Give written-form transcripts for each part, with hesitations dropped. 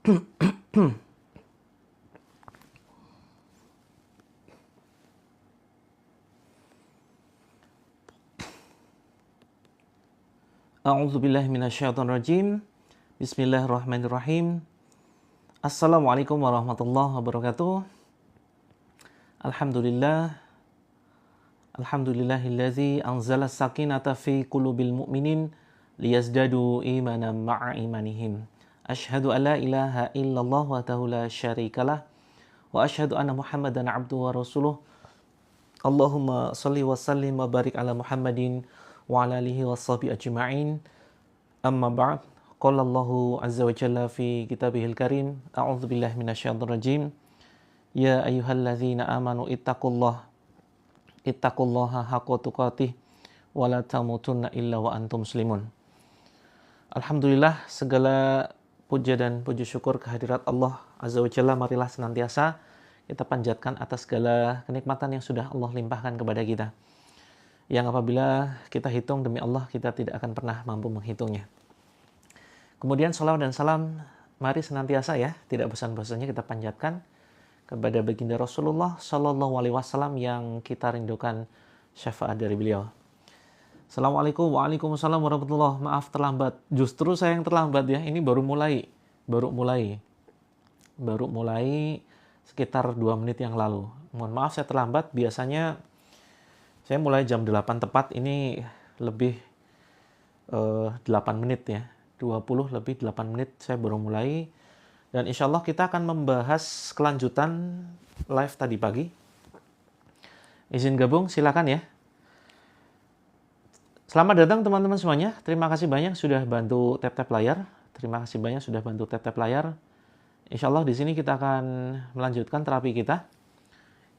A'udzubillahi minasyaitonirrajim. Bismillahirrahmanirrahim. Assalamualaikum warahmatullahi wabarakatuh. Alhamdulillah. Alhamdulillahillazi anzala sakinata fi qulubil mu'minin liyazdadu imanan ma'a imanihim. Asyhadu an la ilaha illallah wahdahu la syarikalah wa asyhadu anna Muhammadan abduhu wa rasuluh. Allahumma shalli wa sallim wa barik ala Muhammadin wa ala alihi washabihi ajma'in. Amma ba'd. Qala Allahu azza wa jalla fi kitabihil karim. A'udzu billahi minasyaitonir rajim. Ya ayyuhalladzina amanu ittaqullaha haqqa tuqatih wa la tamutunna illa wa antum muslimun. Alhamdulillah, segala puja dan puji syukur kehadirat Allah azza wa jalla marilah senantiasa kita panjatkan atas segala kenikmatan yang sudah Allah limpahkan kepada kita, yang apabila kita hitung demi Allah, kita tidak akan pernah mampu menghitungnya. Kemudian salawat dan salam mari senantiasa ya, tidak bosan-bosannya kita panjatkan kepada baginda Rasulullah Shallallahu Alaihi Wasallam yang kita rindukan syafaat dari beliau. Assalamualaikum, waalaikumsalam warahmatullahi. Maaf terlambat. Justru saya yang terlambat ya. Ini baru mulai sekitar 2 menit yang lalu. Mohon maaf saya terlambat. Biasanya saya mulai jam 8 tepat. Ini lebih 8 menit ya. 20 lebih 8 menit saya baru mulai. Dan insya Allah kita akan membahas kelanjutan live tadi pagi. Izin gabung, silakan ya. Selamat datang teman-teman semuanya. Terima kasih banyak sudah bantu tap-tap layar. Insya Allah di sini kita akan melanjutkan terapi kita.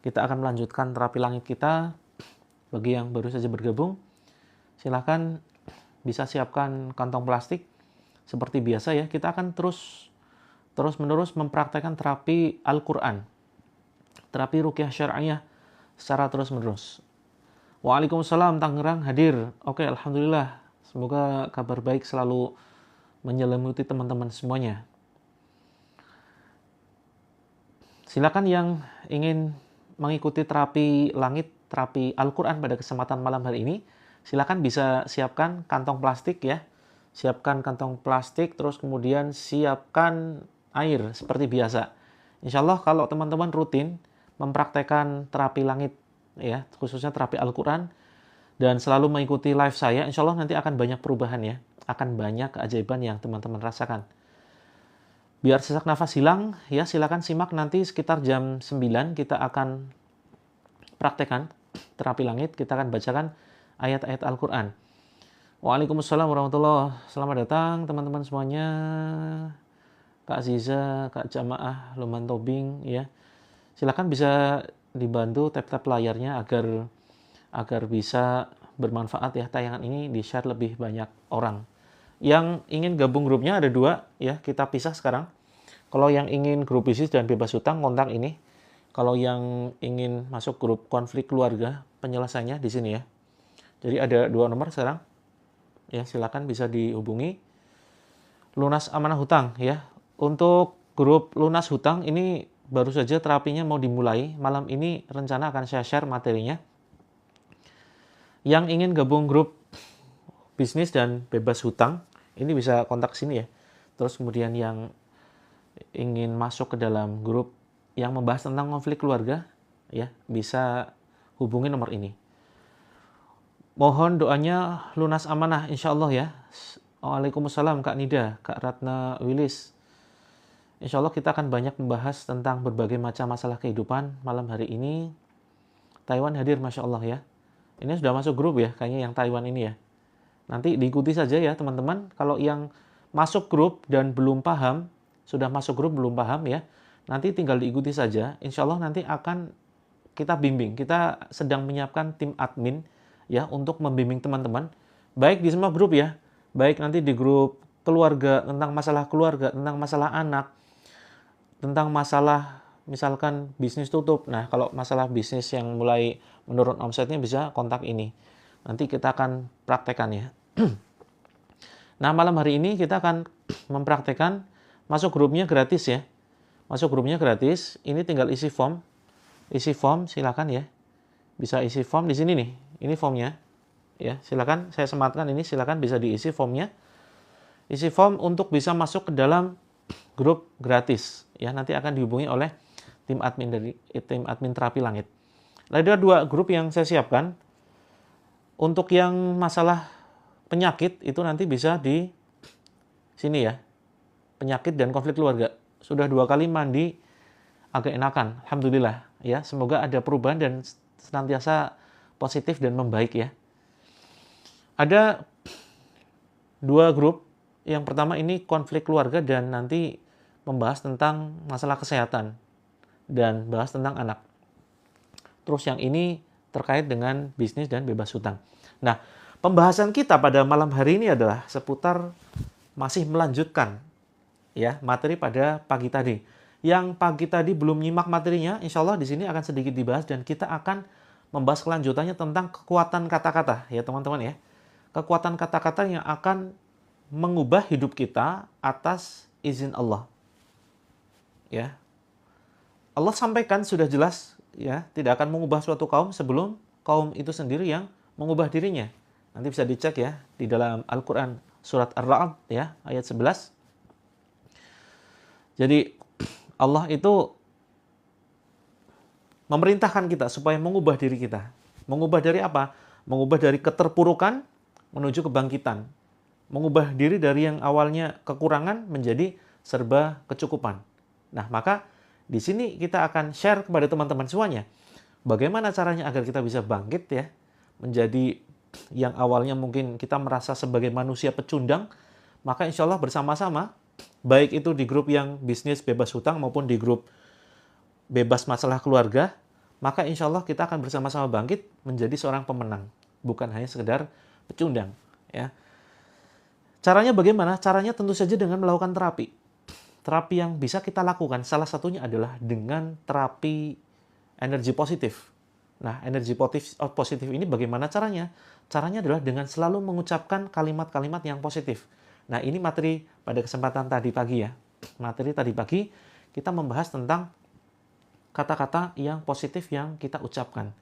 Kita akan melanjutkan terapi langit kita. Bagi yang baru saja bergabung, silakan bisa siapkan kantong plastik. Seperti biasa ya, kita akan terus-menerus mempraktekkan terapi Al-Quran, terapi ruqyah syar'iyah secara terus-menerus. Waalaikumsalam, Tangerang hadir. Oke, alhamdulillah. Semoga kabar baik selalu menyelimuti teman-teman semuanya. Silakan yang ingin mengikuti terapi langit, terapi Al-Quran pada kesempatan malam hari ini, silakan bisa siapkan kantong plastik ya. Siapkan kantong plastik, terus kemudian siapkan air seperti biasa. Insya Allah kalau teman-teman rutin mempraktekkan terapi langit ya, khususnya terapi Al-Quran, dan selalu mengikuti live saya, insya Allah nanti akan banyak perubahan ya, akan banyak keajaiban yang teman-teman rasakan. Biar sesak nafas hilang ya, silakan simak nanti sekitar jam 9 kita akan praktekkan terapi langit, kita akan bacakan ayat-ayat Al-Quran. Waalaikumsalam warahmatullahi wabarakatuh. Selamat datang teman-teman semuanya. Kak Ziza, Kak Jamaah, Luman Tobing ya. Silakan bisa dibantu tap-tap layarnya agar bisa bermanfaat ya, tayangan ini di-share lebih banyak orang. Yang ingin gabung grupnya ada 2 ya, kita pisah sekarang. Kalau yang ingin grup bisnis dan bebas hutang, kontak ini. Kalau yang ingin masuk grup konflik keluarga, penyelesaiannya di sini ya. Jadi ada 2 nomor sekarang. Ya, silakan bisa dihubungi. Lunas amanah hutang ya. Untuk grup lunas hutang ini baru saja terapinya mau dimulai. Malam ini rencana akan saya share materinya. Yang ingin gabung grup bisnis dan bebas hutang, ini bisa kontak sini ya. Terus kemudian yang ingin masuk ke dalam grup yang membahas tentang konflik keluarga, ya bisa hubungi nomor ini. Mohon doanya lunas amanah insya Allah ya. Waalaikumsalam Kak Nida, Kak Ratna Wilis. Insya Allah kita akan banyak membahas tentang berbagai macam masalah kehidupan malam hari ini. Taiwan hadir Masya Allah ya. Ini sudah masuk grup ya, kayaknya yang Taiwan ini ya. Nanti diikuti saja ya teman-teman. Kalau yang masuk grup dan belum paham, sudah masuk grup belum paham ya, nanti tinggal diikuti saja. Insya Allah nanti akan kita bimbing. Kita sedang menyiapkan tim admin ya untuk membimbing teman-teman. Baik di semua grup ya. Baik nanti di grup keluarga, tentang masalah anak, tentang masalah misalkan bisnis tutup. Nah, kalau masalah bisnis yang mulai menurun omsetnya bisa kontak ini. Nanti kita akan praktekkan ya. Nah, malam hari ini kita akan mempraktekkan masuk grupnya gratis ya. Masuk grupnya gratis. Ini tinggal isi form. Isi form silakan ya. Bisa isi form di sini nih. Ini formnya. Ya, silakan saya sematkan ini, silakan bisa diisi formnya. Isi form untuk bisa masuk ke dalam grup gratis. Ya, nanti akan dihubungi oleh tim admin Terapi Langit. Ada 2 grup yang saya siapkan. Untuk yang masalah penyakit itu nanti bisa di sini ya. Penyakit dan konflik keluarga. Sudah 2 kali mandi agak enakan. Alhamdulillah ya. Semoga ada perubahan dan senantiasa positif dan membaik ya. Ada 2 grup. Yang pertama ini konflik keluarga dan nanti membahas tentang masalah kesehatan dan bahas tentang anak. Terus yang ini terkait dengan bisnis dan bebas hutang. Nah, pembahasan kita pada malam hari ini adalah seputar masih melanjutkan ya materi pada pagi tadi. Yang pagi tadi belum nyimak materinya, insya Allah di sini akan sedikit dibahas dan kita akan membahas kelanjutannya tentang kekuatan kata-kata ya teman-teman ya. Kekuatan kata-kata yang akan mengubah hidup kita atas izin Allah. Ya. Allah sampaikan sudah jelas ya, tidak akan mengubah suatu kaum sebelum kaum itu sendiri yang mengubah dirinya. Nanti bisa dicek ya di dalam Al-Qur'an surat Ar-Ra'd ya, ayat 11. Jadi Allah itu memerintahkan kita supaya mengubah diri kita. Mengubah dari apa? Mengubah dari keterpurukan menuju kebangkitan. Mengubah diri dari yang awalnya kekurangan menjadi serba kecukupan. Nah, maka di sini kita akan share kepada teman-teman semuanya bagaimana caranya agar kita bisa bangkit ya, menjadi yang awalnya mungkin kita merasa sebagai manusia pecundang, maka insya Allah bersama-sama, baik itu di grup yang bisnis bebas hutang maupun di grup bebas masalah keluarga, maka insya Allah kita akan bersama-sama bangkit menjadi seorang pemenang, bukan hanya sekedar pecundang. Ya. Caranya bagaimana? Caranya tentu saja dengan melakukan terapi. Terapi yang bisa kita lakukan salah satunya adalah dengan terapi energi positif. Nah, energi positif ini bagaimana caranya? Caranya adalah dengan selalu mengucapkan kalimat-kalimat yang positif. Nah, ini materi pada kesempatan tadi pagi ya. Materi tadi pagi kita membahas tentang kata-kata yang positif yang kita ucapkan.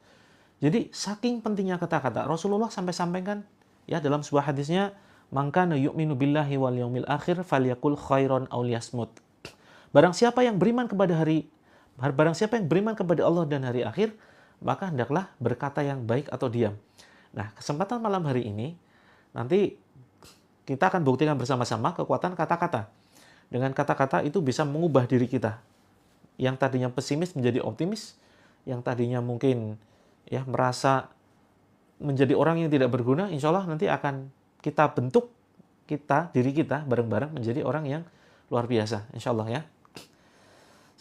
Jadi, saking pentingnya kata-kata, Rasulullah sampai sampaikan ya dalam sebuah hadisnya, "Man kana yu'minu billahi wal yaumil akhir falyakul khairan aw liyasmut." Barang siapa yang beriman kepada Allah dan hari akhir, maka hendaklah berkata yang baik atau diam. Nah, kesempatan malam hari ini nanti kita akan buktikan bersama-sama kekuatan kata-kata. Dengan kata-kata itu bisa mengubah diri kita. Yang tadinya pesimis menjadi optimis, yang tadinya mungkin ya merasa menjadi orang yang tidak berguna, insya Allah nanti akan kita bentuk diri kita bareng-bareng menjadi orang yang luar biasa, insya Allah ya.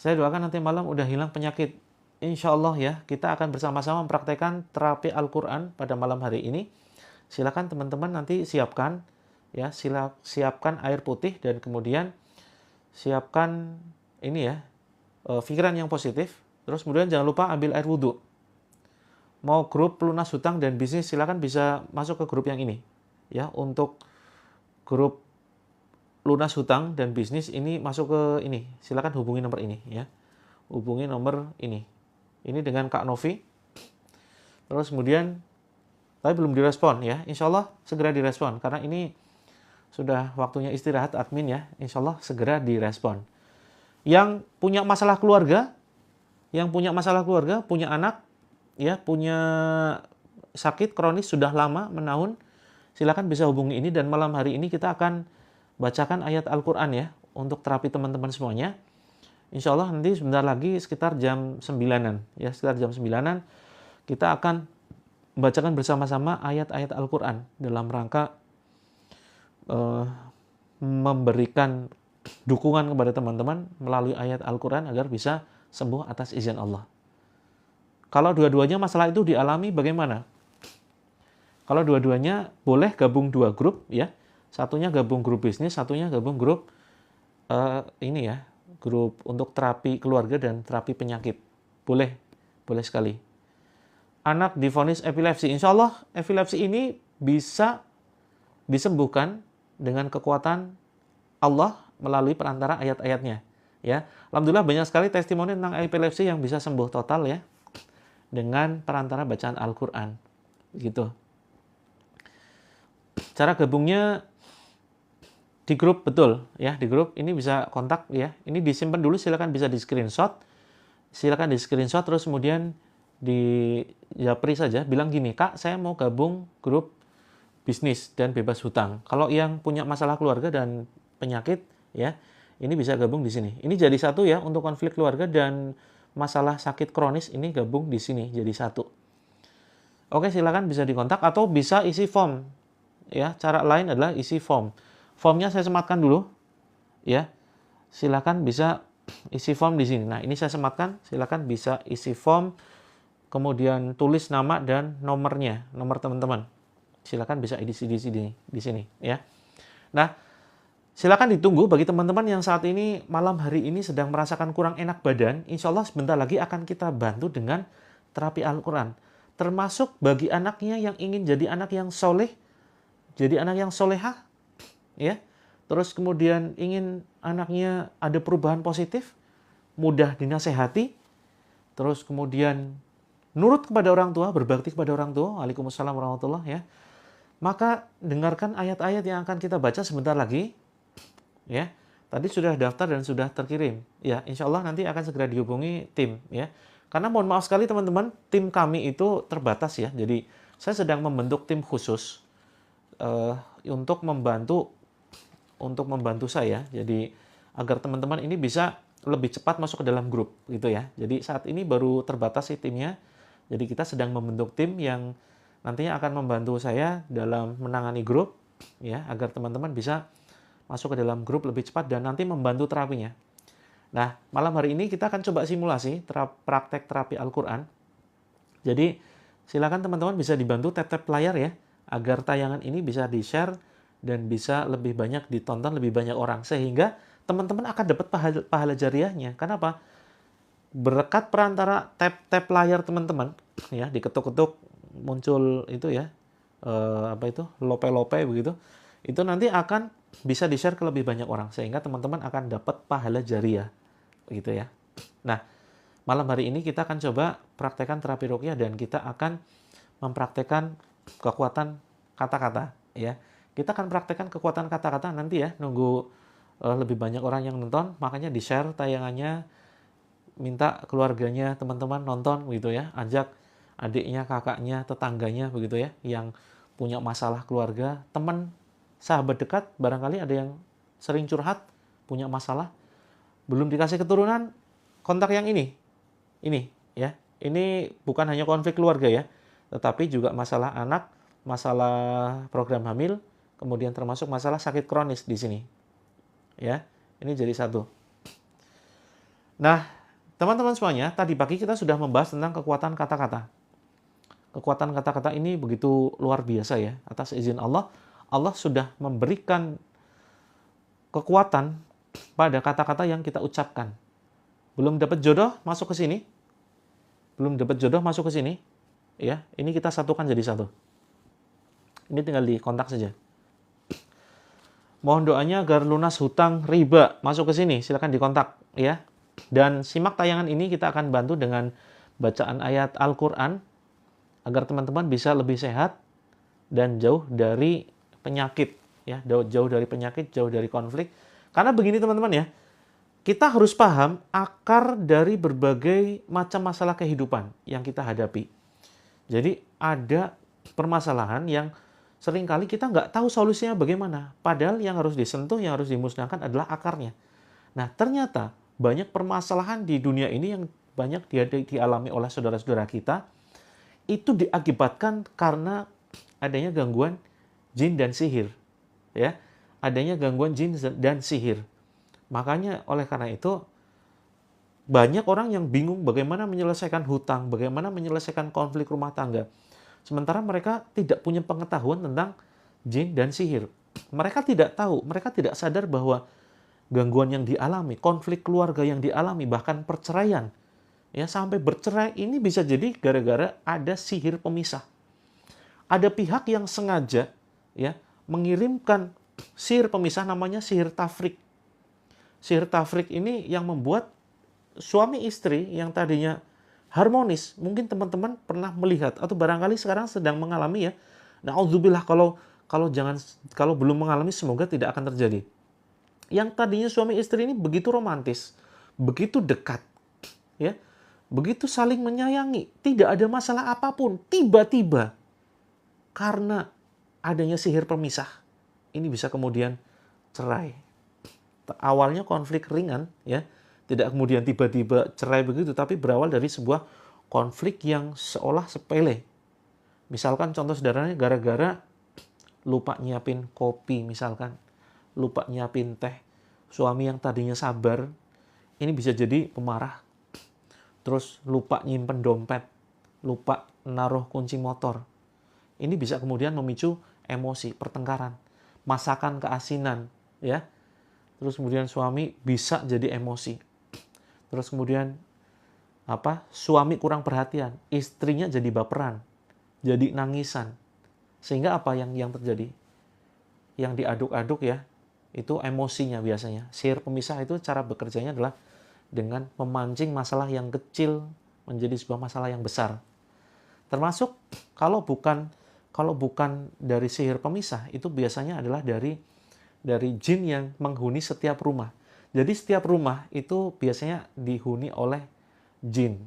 Saya doakan nanti malam udah hilang penyakit, insya Allah ya. Kita akan bersama-sama mempraktekkan terapi Al-Quran pada malam hari ini. Silakan teman-teman nanti siapkan ya, siapkan air putih dan kemudian siapkan ini ya, pikiran yang positif. Terus kemudian jangan lupa ambil air wudhu. Mau grup lunas hutang dan bisnis, silakan bisa masuk ke grup yang ini. Ya, untuk grup lunas hutang dan bisnis ini masuk ke ini. Silakan hubungi nomor ini ya. Hubungi nomor ini. Ini dengan Kak Novi. Terus kemudian tapi belum direspon ya. Insya Allah segera direspon karena ini sudah waktunya istirahat admin ya. Insya Allah segera direspon. Yang punya masalah keluarga, punya anak ya, punya sakit kronis sudah lama menahun, silakan bisa hubungi ini dan malam hari ini kita akan bacakan ayat Al-Quran ya untuk terapi teman-teman semuanya. Insya Allah nanti sebentar lagi sekitar jam 9-an ya, sekitar jam 9-an kita akan membacakan bersama-sama ayat-ayat Al-Quran dalam rangka memberikan dukungan kepada teman-teman melalui ayat Al-Quran agar bisa sembuh atas izin Allah. Kalau dua-duanya masalah itu dialami bagaimana? Kalau dua-duanya boleh gabung 2 grup ya. Satunya gabung grup bisnis, satunya gabung grup ini ya, grup untuk terapi keluarga dan terapi penyakit. Boleh sekali. Anak divonis epilepsi, insya Allah epilepsi ini bisa disembuhkan dengan kekuatan Allah melalui perantara ayat-ayatnya. Ya, alhamdulillah banyak sekali testimoni tentang epilepsi yang bisa sembuh total ya dengan perantara bacaan Al-Qur'an. Gitu. Cara gabungnya di grup, betul ya, di grup ini bisa kontak ya. Ini disimpan dulu, silakan bisa di screenshot. Silakan di screenshot terus kemudian di japri saja, bilang gini, "Kak, saya mau gabung grup bisnis dan bebas hutang." Kalau yang punya masalah keluarga dan penyakit ya, ini bisa gabung di sini. Ini jadi satu ya, untuk konflik keluarga dan masalah sakit kronis ini gabung di sini jadi satu. Oke, silakan bisa dikontak atau bisa isi form. Ya, cara lain adalah isi form. Formnya saya sematkan dulu. Ya, silakan bisa isi form di sini. Nah, ini saya sematkan. Silakan bisa isi form, kemudian tulis nama dan nomornya, nomor teman-teman. Silakan bisa edisi di sini. Ya. Nah, silakan ditunggu bagi teman-teman yang saat ini malam hari ini sedang merasakan kurang enak badan. Insya Allah sebentar lagi akan kita bantu dengan terapi Al-Quran. Termasuk bagi anaknya yang ingin jadi anak yang soleh, jadi anak yang solehah, ya. Terus kemudian ingin anaknya ada perubahan positif, mudah dinasehati, terus kemudian nurut kepada orang tua, berbakti kepada orang tua. Waalaikumsalam warahmatullahi ya. Maka dengarkan ayat-ayat yang akan kita baca sebentar lagi. Ya, tadi sudah daftar dan sudah terkirim. Ya, insya Allah nanti akan segera dihubungi tim. Ya, karena mohon maaf sekali teman-teman, tim kami itu terbatas ya. Jadi saya sedang membentuk tim khusus untuk membantu saya. Jadi agar teman-teman ini bisa lebih cepat masuk ke dalam grup gitu ya. Jadi saat ini baru terbatas sih timnya. Jadi kita sedang membentuk tim yang nantinya akan membantu saya dalam menangani grup ya, agar teman-teman bisa masuk ke dalam grup lebih cepat dan nanti membantu terapinya. Nah, malam hari ini kita akan coba simulasi praktek terapi Al-Qur'an. Jadi silakan teman-teman bisa dibantu tap-tap layar ya, agar tayangan ini bisa di-share dan bisa lebih banyak ditonton lebih banyak orang, sehingga teman-teman akan dapat pahala jariahnya. Kenapa? Berkat perantara tap-tap layar teman-teman ya, diketuk-ketuk muncul itu ya, lope-lope begitu, itu nanti akan bisa di-share ke lebih banyak orang, sehingga teman-teman akan dapat pahala jariah begitu ya. Nah, malam hari ini kita akan coba praktekkan terapi ruqyah dan kita akan mempraktekkan kekuatan kata-kata ya. Kita akan praktekkan kekuatan kata-kata nanti ya, nunggu lebih banyak orang yang nonton, makanya di-share tayangannya, minta keluarganya teman-teman nonton gitu ya, ajak adiknya, kakaknya, tetangganya begitu ya, yang punya masalah keluarga, teman, sahabat dekat, barangkali ada yang sering curhat, punya masalah, belum dikasih keturunan, kontak yang ini ya. Ini bukan hanya konflik keluarga ya, tetapi juga masalah anak, masalah program hamil, kemudian termasuk masalah sakit kronis di sini. Ya, ini jadi satu. Nah, teman-teman semuanya, tadi pagi kita sudah membahas tentang kekuatan kata-kata. Kekuatan kata-kata ini begitu luar biasa ya. Atas izin Allah, Allah sudah memberikan kekuatan pada kata-kata yang kita ucapkan. Belum dapat jodoh, masuk ke sini. Belum dapat jodoh, masuk ke sini. Ya, ini kita satukan jadi satu. Ini tinggal dikontak saja. Mohon doanya agar lunas hutang riba, masuk ke sini, silakan dikontak ya. Dan simak tayangan ini, kita akan bantu dengan bacaan ayat Al-Qur'an agar teman-teman bisa lebih sehat dan jauh dari penyakit ya, jauh dari penyakit, jauh dari konflik. Karena begini teman-teman ya, kita harus paham akar dari berbagai macam masalah kehidupan yang kita hadapi. Jadi ada permasalahan yang seringkali kita nggak tahu solusinya bagaimana. Padahal yang harus disentuh, yang harus dimusnahkan adalah akarnya. Nah, ternyata banyak permasalahan di dunia ini yang banyak dialami oleh saudara-saudara kita, itu diakibatkan karena adanya gangguan jin dan sihir. Ya, adanya gangguan jin dan sihir. Makanya oleh karena itu, banyak orang yang bingung bagaimana menyelesaikan hutang, bagaimana menyelesaikan konflik rumah tangga. Sementara mereka tidak punya pengetahuan tentang jin dan sihir. Mereka tidak tahu, mereka tidak sadar bahwa gangguan yang dialami, konflik keluarga yang dialami, bahkan perceraian, ya sampai bercerai ini bisa jadi gara-gara ada sihir pemisah. Ada pihak yang sengaja ya mengirimkan sihir pemisah, namanya sihir tafrik. sihir tafrik ini yang membuat suami istri yang tadinya harmonis, mungkin teman-teman pernah melihat atau barangkali sekarang sedang mengalami ya. Na'udzubillah, kalau belum mengalami semoga tidak akan terjadi. Yang tadinya suami istri ini begitu romantis, begitu dekat, ya, begitu saling menyayangi, tidak ada masalah apapun, tiba-tiba karena adanya sihir pemisah, ini bisa kemudian cerai. Awalnya konflik ringan, ya, tidak kemudian tiba-tiba cerai begitu, tapi berawal dari sebuah konflik yang seolah sepele. Misalkan contoh sederhananya gara-gara lupa nyiapin kopi misalkan, lupa nyiapin teh. Suami yang tadinya sabar, ini bisa jadi pemarah. Terus lupa nyimpen dompet, lupa naruh kunci motor. Ini bisa kemudian memicu emosi, pertengkaran, masakan keasinan, ya. Terus kemudian suami bisa jadi emosi. Terus kemudian suami kurang perhatian, istrinya jadi baperan, jadi nangisan. Sehingga apa yang terjadi? Yang diaduk-aduk ya, itu emosinya biasanya. Sihir pemisah itu cara bekerjanya adalah dengan memancing masalah yang kecil menjadi sebuah masalah yang besar. Termasuk kalau bukan dari sihir pemisah, itu biasanya adalah dari jin yang menghuni setiap rumah. Jadi setiap rumah itu biasanya dihuni oleh jin.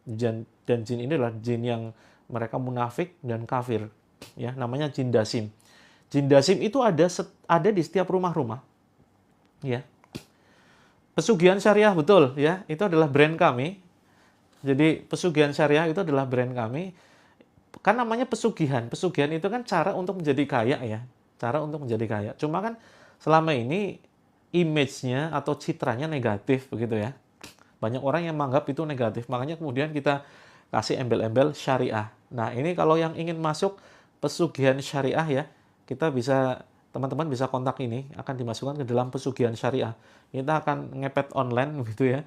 Dan jin ini adalah jin yang mereka munafik dan kafir. Ya, namanya jin dasim. Jin dasim itu ada di setiap rumah-rumah. Ya. Pesugihan Syariah, betul ya. Itu adalah brand kami. Jadi Pesugihan Syariah itu adalah brand kami. Kan namanya pesugihan. Pesugihan itu kan cara untuk menjadi kaya ya. Cara untuk menjadi kaya. Cuma kan selama ini image-nya atau citranya negatif begitu ya. Banyak orang yang menganggap itu negatif. Makanya kemudian kita kasih embel-embel syariah. Nah, ini kalau yang ingin masuk Pesugihan Syariah ya, teman-teman bisa kontak ini, akan dimasukkan ke dalam Pesugihan Syariah. Kita akan ngepet online gitu ya.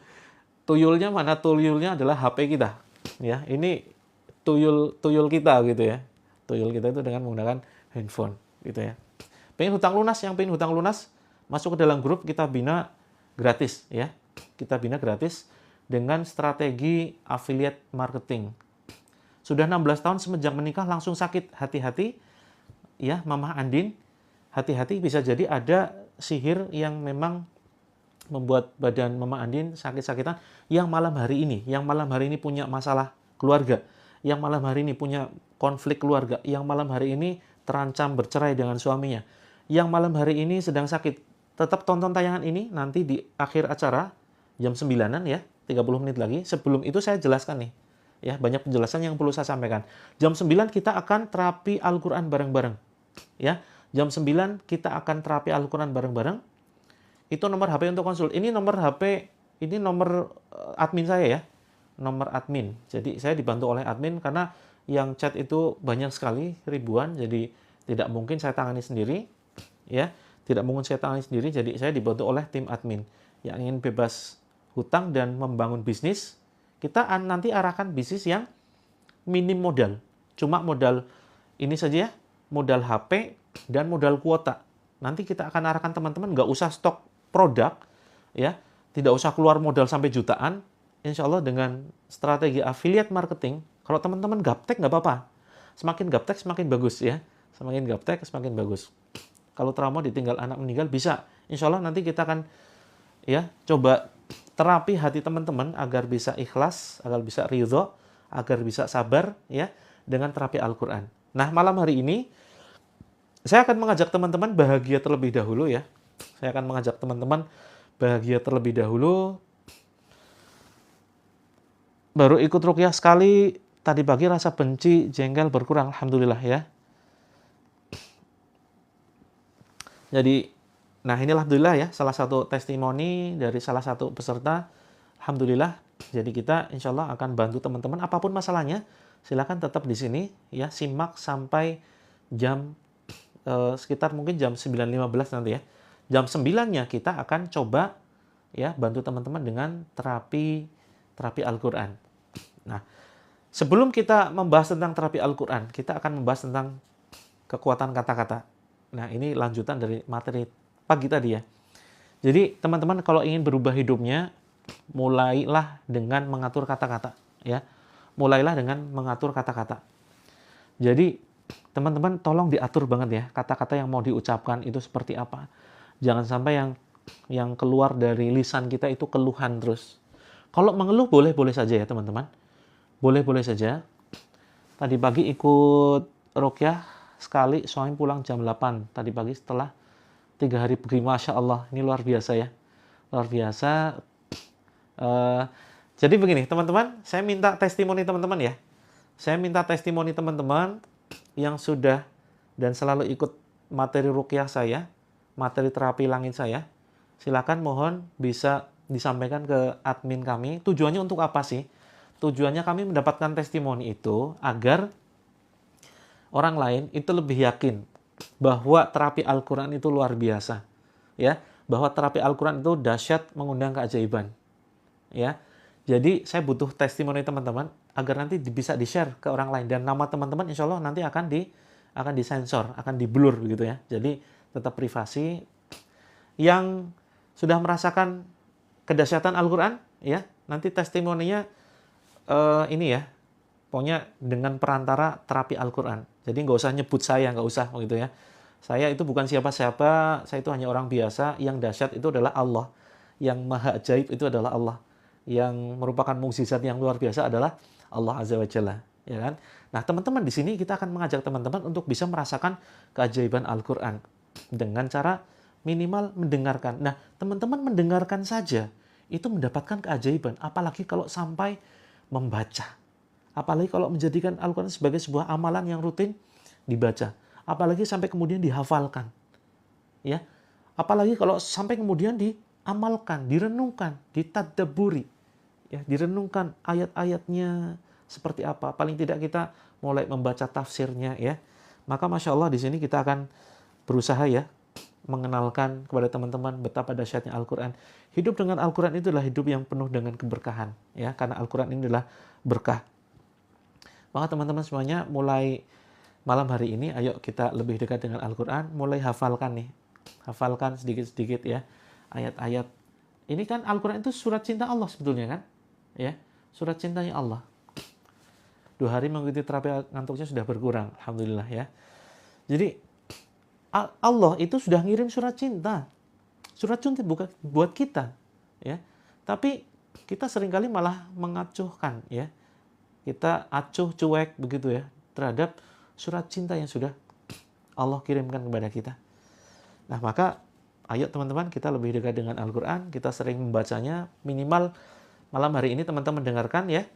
Tuyulnya mana? Tuyulnya adalah HP kita. Ya, ini tuyul kita gitu ya. Tuyul kita itu dengan menggunakan handphone gitu ya. Pengen hutang lunas, yang pengen hutang lunas masuk ke dalam grup, kita bina gratis ya. Kita bina gratis dengan strategi affiliate marketing. Sudah 16 tahun semenjak menikah langsung sakit. Hati-hati ya Mama Andin, hati-hati bisa jadi ada sihir yang memang membuat badan Mama Andin sakit-sakitan yang malam hari ini punya masalah keluarga, yang malam hari ini punya konflik keluarga, yang malam hari ini terancam bercerai dengan suaminya, yang malam hari ini sedang sakit. Tetap tonton tayangan ini nanti di akhir acara jam 9-an ya, 30 menit lagi. Sebelum itu saya jelaskan nih. Ya, banyak penjelasan yang perlu saya sampaikan. Jam 9 kita akan terapi Al-Qur'an bareng-bareng. Ya, jam 9 kita akan terapi Al-Qur'an bareng-bareng. Itu nomor HP untuk konsul. Ini nomor HP, ini nomor admin saya ya. Nomor admin. Jadi saya dibantu oleh admin karena yang chat itu banyak sekali, ribuan. Jadi tidak mungkin saya tangani sendiri. Ya, tidak mungkin saya tangani sendiri. Jadi saya dibantu oleh tim admin yang ingin bebas hutang dan membangun bisnis. Kita nanti arahkan bisnis yang minim modal. Cuma modal ini saja ya, modal HP dan modal kuota. Nanti kita akan arahkan teman-teman nggak usah stok produk, ya, tidak usah keluar modal sampai jutaan. Insya Allah dengan strategi affiliate marketing, kalau teman-teman gaptek nggak apa-apa. Semakin gaptek semakin bagus ya. Semakin gaptek semakin bagus. Kalau trauma ditinggal anak meninggal bisa. Insya Allah nanti kita akan ya coba terapi hati teman-teman agar bisa ikhlas, agar bisa ridho, agar bisa sabar ya dengan terapi Al-Qur'an. Nah, malam hari ini saya akan mengajak teman-teman bahagia terlebih dahulu ya. Saya akan mengajak teman-teman bahagia terlebih dahulu. Baru ikut ruqyah sekali, tadi pagi rasa benci, jengkel berkurang, alhamdulillah ya. Jadi nah, inilah alhamdulillah ya, salah satu testimoni dari salah satu peserta. Alhamdulillah. Jadi kita insya Allah akan bantu teman-teman apapun masalahnya. Silakan tetap di sini ya, simak sampai jam sekitar mungkin jam 9.15 nanti ya. Jam 9-nya kita akan coba ya bantu teman-teman dengan terapi Al-Qur'an. Nah, sebelum kita membahas tentang terapi Al-Qur'an, kita akan membahas tentang kekuatan kata-kata. Nah, ini lanjutan dari materi pagi tadi ya. Jadi teman-teman kalau ingin berubah hidupnya, mulailah dengan mengatur kata-kata, ya. Mulailah dengan mengatur kata-kata. Jadi teman-teman tolong diatur banget ya kata-kata yang mau diucapkan itu seperti apa. Jangan sampai yang keluar dari lisan kita itu keluhan terus. Kalau mengeluh boleh-boleh saja ya teman-teman. Boleh-boleh saja. Tadi pagi ikut ruqyah sekali, suami pulang jam 8 tadi pagi setelah 3 hari pergi. Masya Allah, ini luar biasa ya. Luar biasa. Eh, jadi begini teman-teman, saya minta testimoni teman-teman ya. Saya minta testimoni teman-teman yang sudah dan selalu ikut materi ruqyah saya, materi terapi langit saya. Silakan mohon bisa disampaikan ke admin kami. Tujuannya untuk apa sih? Tujuannya kami mendapatkan testimoni itu agar orang lain itu lebih yakin bahwa terapi Al-Quran itu luar biasa. Ya, bahwa terapi Al-Quran itu dahsyat, mengundang keajaiban. Ya, jadi saya butuh testimoni teman-teman agar nanti bisa di-share ke orang lain, dan nama teman-teman insya Allah nanti akan disensor, akan diblur begitu ya. Jadi tetap privasi. Yang sudah merasakan kedahsyatan Al-Quran, ya nanti testimoninya ini ya, pokoknya dengan perantara terapi Al-Quran. Jadi nggak usah nyebut saya, nggak usah begitu ya. Saya itu bukan siapa-siapa, saya itu hanya orang biasa. Yang dahsyat itu adalah Allah, yang maha ajaib itu adalah Allah, yang merupakan mukjizat yang luar biasa adalah Allah Azza wa Jalla, ya kan? Nah, teman-teman di sini kita akan mengajak teman-teman untuk bisa merasakan keajaiban Al-Qur'an dengan cara minimal mendengarkan. Nah, teman-teman mendengarkan saja itu mendapatkan keajaiban, apalagi kalau sampai membaca. Apalagi kalau menjadikan Al-Qur'an sebagai sebuah amalan yang rutin dibaca. Apalagi sampai kemudian dihafalkan. Ya. Apalagi kalau sampai kemudian diamalkan, direnungkan, ditadabburi. Ya, direnungkan ayat-ayatnya seperti apa. Paling tidak kita mulai membaca tafsirnya ya. Maka Masya Allah di sini kita akan berusaha ya mengenalkan kepada teman-teman betapa dahsyatnya Al-Quran. Hidup dengan Al-Quran itu adalah hidup yang penuh dengan keberkahan ya, karena Al-Quran ini adalah berkah. Maka teman-teman semuanya mulai malam hari ini ayo kita lebih dekat dengan Al-Quran, mulai hafalkan nih. Hafalkan sedikit-sedikit ya ayat-ayat. Ini kan Al-Quran itu surat cinta Allah sebetulnya kan? Ya, surat cintanya Allah. 2 hari mengikuti terapi ngantuknya sudah berkurang, alhamdulillah ya. Jadi Allah itu sudah ngirim surat cinta bukan buat kita, ya. Tapi kita seringkali malah mengacuhkan, ya. Kita acuh cuek begitu ya terhadap surat cinta yang sudah Allah kirimkan kepada kita. Nah maka ayo teman-teman kita lebih dekat dengan Al-Quran, kita sering membacanya, minimal malam hari ini teman-teman dengarkan ya.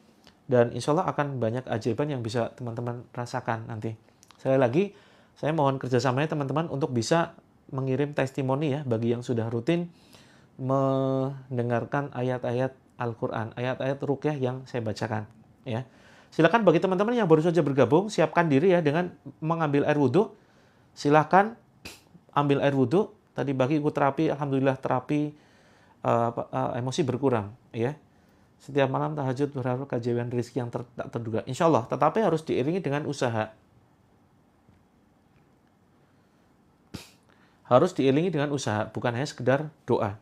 Dan insya Allah akan banyak keajaiban yang bisa teman-teman rasakan nanti. Sekali lagi, saya mohon kerjasamanya teman-teman untuk bisa mengirim testimoni ya bagi yang sudah rutin mendengarkan ayat-ayat Al-Quran, ayat-ayat ruqyah yang saya bacakan. Ya, silakan bagi teman-teman yang baru saja bergabung, siapkan diri ya dengan mengambil air wudhu. Silakan ambil air wudhu. Tadi pagi ikut terapi, alhamdulillah terapi emosi berkurang. Ya. Setiap malam tahajud berharap keajaiban rezeki yang tak terduga. Insya Allah, tetapi harus diiringi dengan usaha. Harus diiringi dengan usaha, bukan hanya sekedar doa.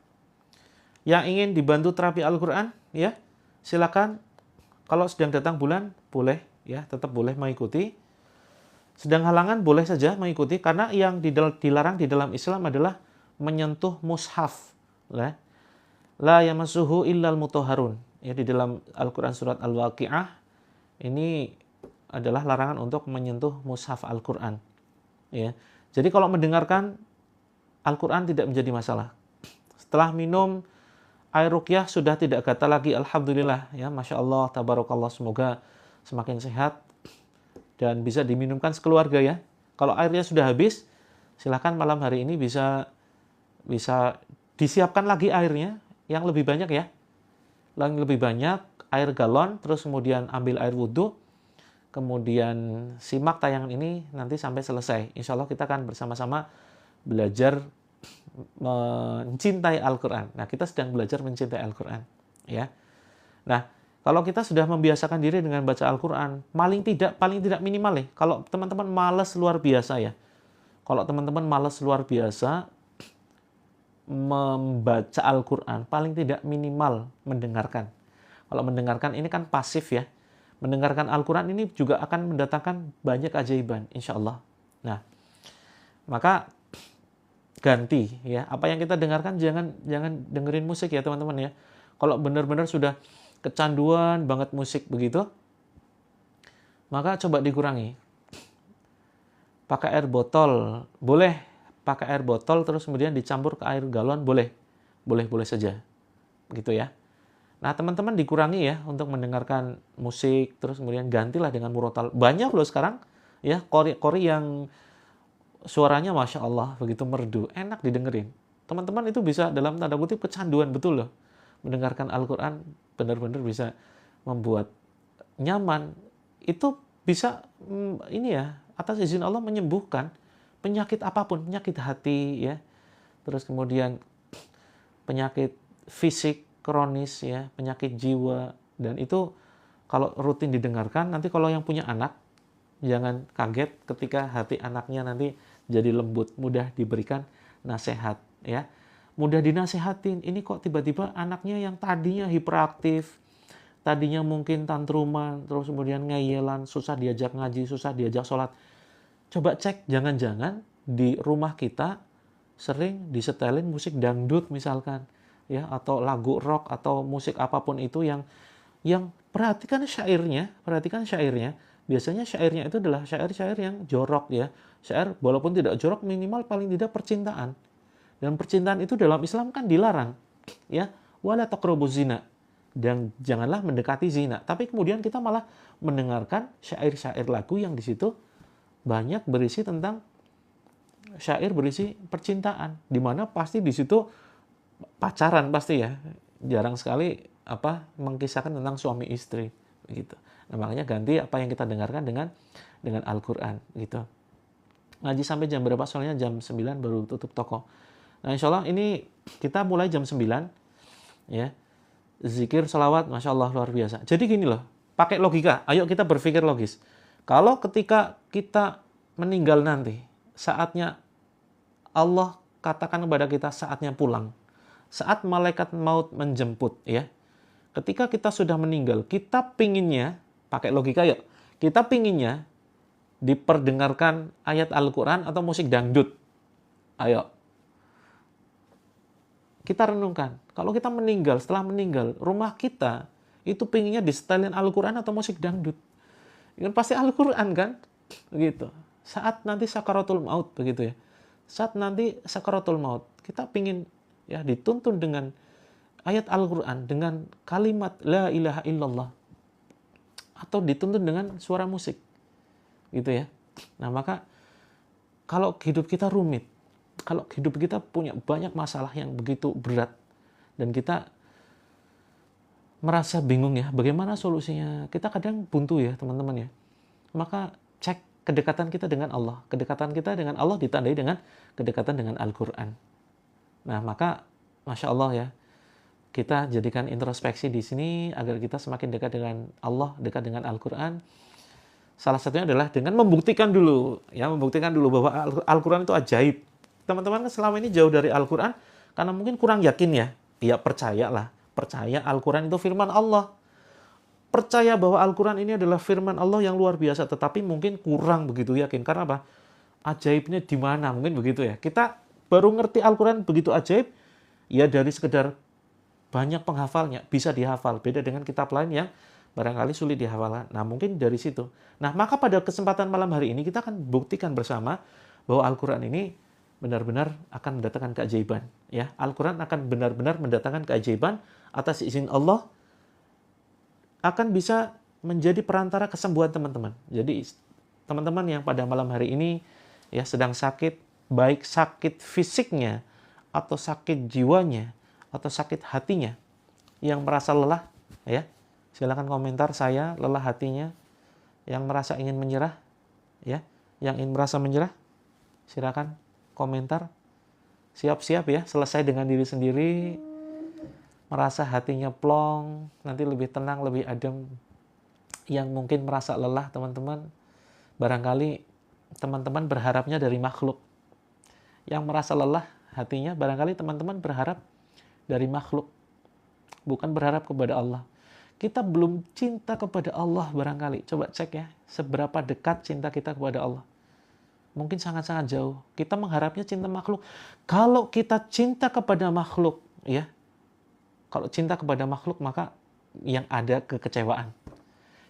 Yang ingin dibantu terapi Al-Quran, ya silakan. Kalau sedang datang bulan, boleh, ya tetap boleh mengikuti. Sedang halangan, boleh saja mengikuti, karena yang dilarang di dalam Islam adalah menyentuh mushaf. La yamassuhu illal mutahharun. Ya, di dalam Al-Quran surat Al-Waqi'ah ini adalah larangan untuk menyentuh mushaf Al-Quran. Ya. Jadi kalau mendengarkan Al-Quran tidak menjadi masalah. Setelah minum air ruqyah sudah tidak gatal lagi, alhamdulillah ya, Masya Allah, tabarakallah, semoga semakin sehat dan bisa diminumkan sekeluarga ya. Kalau airnya sudah habis, silahkan malam hari ini bisa disiapkan lagi airnya yang lebih banyak ya. Lebih banyak air galon, terus kemudian ambil air wudhu, kemudian simak tayangan ini nanti sampai selesai. Insya Allah kita akan bersama-sama belajar mencintai Al-Quran. Nah, kita sedang belajar mencintai Al-Quran. Ya. Nah, kalau kita sudah membiasakan diri dengan baca Al-Quran, paling tidak minimal nih, kalau teman-teman malas luar biasa ya. Kalau teman-teman malas luar biasa, membaca Al-Quran, paling tidak minimal mendengarkan. Kalau mendengarkan ini kan pasif ya. Mendengarkan Al-Quran ini juga akan mendatangkan banyak keajaiban, insya Allah. Nah, maka ganti ya. Apa yang kita dengarkan jangan dengerin musik ya teman-teman ya. Kalau benar-benar sudah kecanduan banget musik begitu, maka coba dikurangi. Pakai air botol, boleh. Pakai air botol terus kemudian dicampur ke air galon, boleh. Boleh saja. Gitu ya. Nah, teman-teman dikurangi ya untuk mendengarkan musik, terus kemudian gantilah dengan murotal. Banyak loh sekarang ya kori yang suaranya Masya Allah, begitu merdu, enak didengerin. Teman-teman itu bisa dalam tanda kutip kecanduan betul loh. Mendengarkan Al-Quran benar-benar bisa membuat nyaman. Itu bisa ini ya, atas izin Allah menyembuhkan penyakit apapun, penyakit hati ya. Terus kemudian penyakit fisik kronis ya, penyakit jiwa, dan itu kalau rutin didengarkan, nanti kalau yang punya anak jangan kaget ketika hati anaknya nanti jadi lembut, mudah diberikan nasihat ya. Mudah dinasehatin. Ini kok tiba-tiba anaknya yang tadinya hiperaktif, tadinya mungkin tantruman, terus kemudian ngeyelan, susah diajak ngaji, susah diajak sholat. Coba cek, jangan-jangan di rumah kita sering disetelin musik dangdut misalkan ya, atau lagu rock atau musik apapun itu yang perhatikan syairnya. Biasanya syairnya itu adalah syair-syair yang jorok ya. Syair walaupun tidak jorok, minimal paling tidak percintaan. Dan percintaan itu dalam Islam kan dilarang ya. Wala taqrabuz zina. Dan janganlah mendekati zina. Tapi kemudian kita malah mendengarkan syair-syair lagu yang di situ banyak berisi tentang syair berisi percintaan, di mana pasti di situ pacaran pasti ya. Jarang sekali mengkisahkan tentang suami istri begitu. Nah, makanya ganti apa yang kita dengarkan dengan Al-Quran gitu. Ngaji sampai jam berapa? Soalnya jam 9 baru tutup toko. Nah, insya Allah ini kita mulai jam 9 ya. Zikir, salawat, Masya Allah luar biasa. Jadi gini loh, pakai logika. Ayo kita berpikir logis. Kalau ketika kita meninggal nanti, saatnya Allah katakan kepada kita saatnya pulang. Saat malaikat maut menjemput ya. Ketika kita sudah meninggal, kita pinginnya, pakai logika yuk, kita pinginnya diperdengarkan ayat Al-Quran atau musik dangdut. Ayo. Kita renungkan, kalau kita meninggal, setelah meninggal, rumah kita itu pinginnya disetelin Al-Quran atau musik dangdut. Ini pasti Al-Quran kan? Begitu. Saat nanti sakaratul maut, begitu ya. Saat nanti sakaratul maut, kita pingin ya dituntun dengan ayat Al-Quran, dengan kalimat La ilaha illallah, atau dituntun dengan suara musik. Gitu ya. Nah, maka kalau hidup kita rumit, kalau hidup kita punya banyak masalah yang begitu berat, dan kita merasa bingung ya, bagaimana solusinya? Kita kadang buntu ya teman-teman ya. Maka cek kedekatan kita dengan Allah. Kedekatan kita dengan Allah ditandai dengan kedekatan dengan Al-Quran. Nah, maka Masya Allah ya, kita jadikan introspeksi di sini agar kita semakin dekat dengan Allah, dekat dengan Al-Quran. Salah satunya adalah dengan membuktikan dulu bahwa Al-Quran itu ajaib. Teman-teman kan selama ini jauh dari Al-Quran karena mungkin kurang yakin ya. Ya percayalah, percaya Al-Quran itu firman Allah. Percaya bahwa Al-Quran ini adalah firman Allah yang luar biasa, tetapi mungkin kurang begitu yakin. Karena apa? Ajaibnya di mana? Mungkin begitu ya. Kita baru ngerti Al-Quran begitu ajaib, ya dari sekedar banyak penghafalnya, bisa dihafal. Beda dengan kitab lain yang barangkali sulit dihafal. Nah, mungkin dari situ. Nah, maka pada kesempatan malam hari ini kita akan buktikan bersama bahwa Al-Quran ini benar-benar akan mendatangkan keajaiban. Ya, Al-Quran akan benar-benar mendatangkan keajaiban atas izin Allah, akan bisa menjadi perantara kesembuhan teman-teman. Jadi, teman-teman yang pada malam hari ini ya sedang sakit, baik sakit fisiknya, atau sakit jiwanya, atau sakit hatinya, yang merasa lelah, ya silakan komentar saya lelah hatinya, yang merasa ingin menyerah, ya, yang ingin merasa menyerah, silakan komentar. Siap-siap ya, selesai dengan diri sendiri, merasa hatinya plong, nanti lebih tenang, lebih adem. Yang mungkin merasa lelah teman-teman, barangkali teman-teman berharapnya dari makhluk. Yang merasa lelah, hatinya barangkali teman-teman berharap dari makhluk, bukan berharap kepada Allah. Kita belum cinta kepada Allah barangkali. Coba cek ya, seberapa dekat cinta kita kepada Allah. Mungkin sangat-sangat jauh. Kita mengharapnya cinta makhluk. Kalau kita cinta kepada makhluk, ya, kalau cinta kepada makhluk, maka yang ada kekecewaan.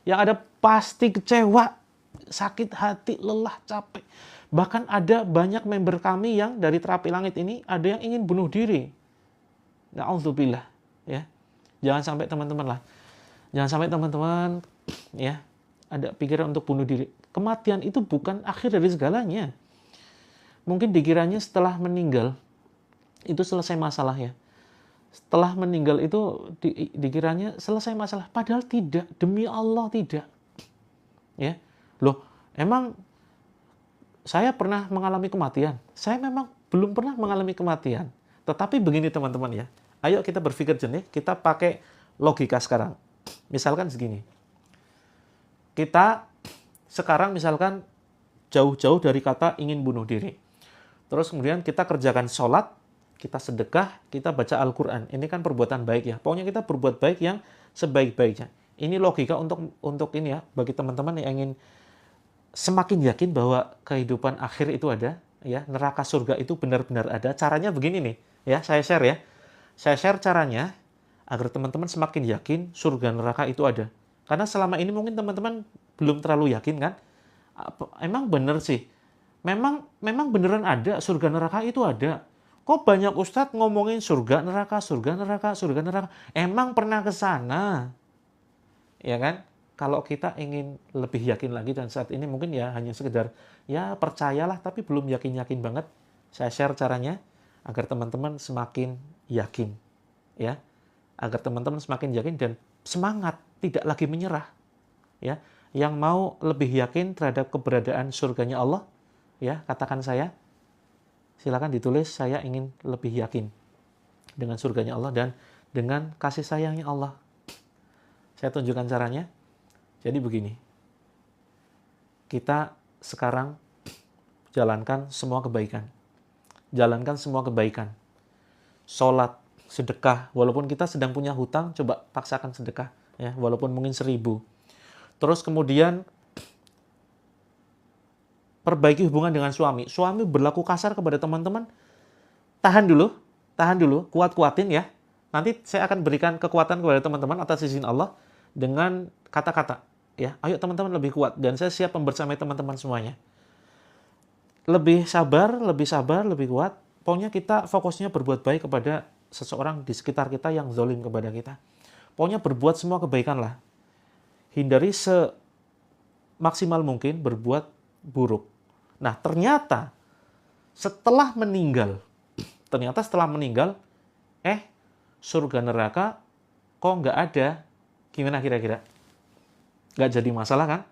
Yang ada pasti kecewa, sakit hati, lelah, capek. Bahkan ada banyak member kami yang dari Terapi Langit ini, ada yang ingin bunuh diri. Na'udzubillah. Ya. Jangan sampai teman-teman lah. Jangan sampai teman-teman ya ada pikiran untuk bunuh diri. Kematian itu bukan akhir dari segalanya. Mungkin dikiranya setelah meninggal itu selesai masalah ya. Setelah meninggal itu dikiranya selesai masalah. Padahal tidak. Demi Allah tidak. Ya. Loh, emang saya pernah mengalami kematian? Saya memang belum pernah mengalami kematian. Tetapi begini teman-teman ya. Ayo kita berpikir jernih, kita pakai logika sekarang. Misalkan segini, kita sekarang misalkan jauh-jauh dari kata ingin bunuh diri. Terus kemudian kita kerjakan sholat, kita sedekah, kita baca Al-Quran. Ini kan perbuatan baik ya. Pokoknya kita berbuat baik yang sebaik-baiknya. Ini logika untuk ini ya, bagi teman-teman yang ingin semakin yakin bahwa kehidupan akhir itu ada, ya, neraka surga itu benar-benar ada. Caranya begini nih, ya, saya share ya. Saya share caranya agar teman-teman semakin yakin surga neraka itu ada. Karena selama ini mungkin teman-teman belum terlalu yakin kan? Emang bener sih? Memang beneran ada surga neraka itu ada. Kok banyak ustadz ngomongin surga neraka, surga neraka, surga neraka? Emang pernah ke sana? Ya kan? Kalau kita ingin lebih yakin lagi dan saat ini mungkin ya hanya sekedar ya percayalah tapi belum yakin-yakin banget. Saya share caranya agar teman-teman semakin yakin. Ya. Agar teman-teman semakin yakin dan semangat, tidak lagi menyerah. Ya, yang mau lebih yakin terhadap keberadaan surganya Allah, ya, katakan saya. Silakan ditulis, saya ingin lebih yakin dengan surganya Allah dan dengan kasih sayangnya Allah. Saya tunjukkan caranya. Jadi begini. Kita sekarang jalankan semua kebaikan. Jalankan semua kebaikan. Sholat, sedekah, walaupun kita sedang punya hutang, coba paksakan sedekah, ya, walaupun mungkin 1.000. Terus kemudian perbaiki hubungan dengan suami. Suami berlaku kasar kepada teman-teman, tahan dulu, kuat-kuatin ya. Nanti saya akan berikan kekuatan kepada teman-teman atas izin Allah dengan kata-kata, ya. Ayo teman-teman lebih kuat dan saya siap membersamai teman-teman semuanya. Lebih sabar, lebih kuat. Pokoknya kita fokusnya berbuat baik kepada seseorang di sekitar kita yang zalim kepada kita. Pokoknya berbuat semua kebaikan lah. Hindari semaksimal mungkin berbuat buruk. Nah, ternyata setelah meninggal, surga neraka kok nggak ada. Gimana kira-kira? Nggak jadi masalah kan?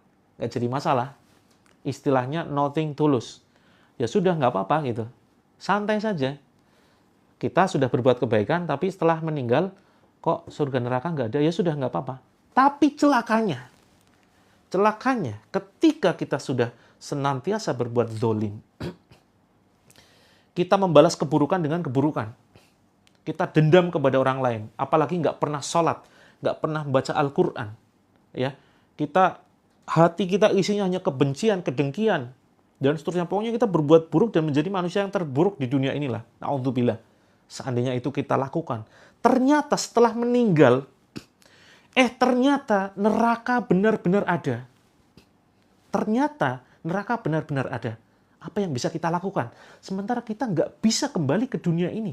Nggak jadi masalah. Istilahnya nothing tulus. Ya sudah, nggak apa-apa gitu. Santai saja. Kita sudah berbuat kebaikan, tapi setelah meninggal, kok surga neraka nggak ada, ya sudah nggak apa-apa. Tapi celakanya, ketika kita sudah senantiasa berbuat zolim, kita membalas keburukan dengan keburukan. Kita dendam kepada orang lain, apalagi nggak pernah sholat, nggak pernah membaca Al-Quran. Ya, hati kita isinya hanya kebencian, kedengkian, dan seterusnya. Pokoknya kita berbuat buruk dan menjadi manusia yang terburuk di dunia inilah. Na'udzubillah. Seandainya itu kita lakukan, ternyata setelah meninggal, ternyata neraka benar-benar ada. Ternyata neraka benar-benar ada. Apa yang bisa kita lakukan? Sementara kita nggak bisa kembali ke dunia ini.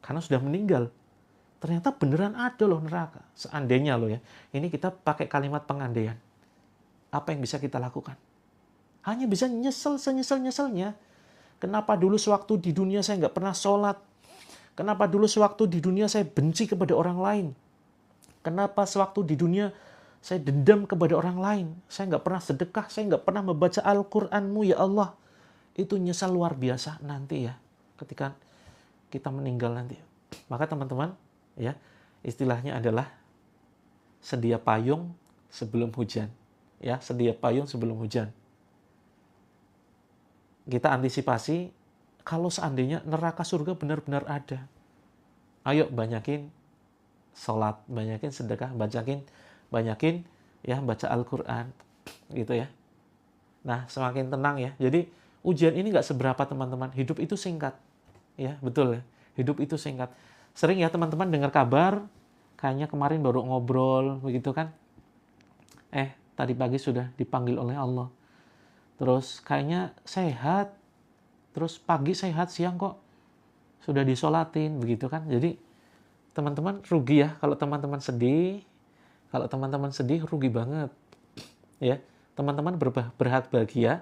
Karena sudah meninggal. Ternyata beneran ada loh neraka. Seandainya loh ya. Ini kita pakai kalimat pengandaian. Apa yang bisa kita lakukan? Hanya bisa nyesel senyesel-nyeselnya. Kenapa dulu sewaktu di dunia saya nggak pernah sholat? Kenapa dulu sewaktu di dunia saya benci kepada orang lain? Kenapa sewaktu di dunia saya dendam kepada orang lain? Saya nggak pernah sedekah, saya nggak pernah membaca Al-Quranmu, ya Allah. Itu nyesal luar biasa nanti ya, ketika kita meninggal nanti. Maka teman-teman, ya, istilahnya adalah sedia payung sebelum hujan. Ya, sedia payung sebelum hujan. Kita antisipasi kalau seandainya neraka surga benar-benar ada, ayo banyakin sholat, banyakin sedekah, banyakin ya baca Al-Quran gitu ya. Nah, semakin tenang ya. Jadi ujian ini nggak seberapa teman-teman. Hidup itu singkat, ya betul ya. Hidup itu singkat. Sering ya teman-teman dengar kabar, kayaknya kemarin baru ngobrol begitu kan. Tadi pagi sudah dipanggil oleh Allah. Terus kayaknya sehat, terus pagi sehat, siang kok sudah disolatin begitu kan. Jadi teman-teman rugi ya kalau teman-teman sedih. Kalau teman-teman sedih rugi banget. Ya, teman-teman berhak bahagia.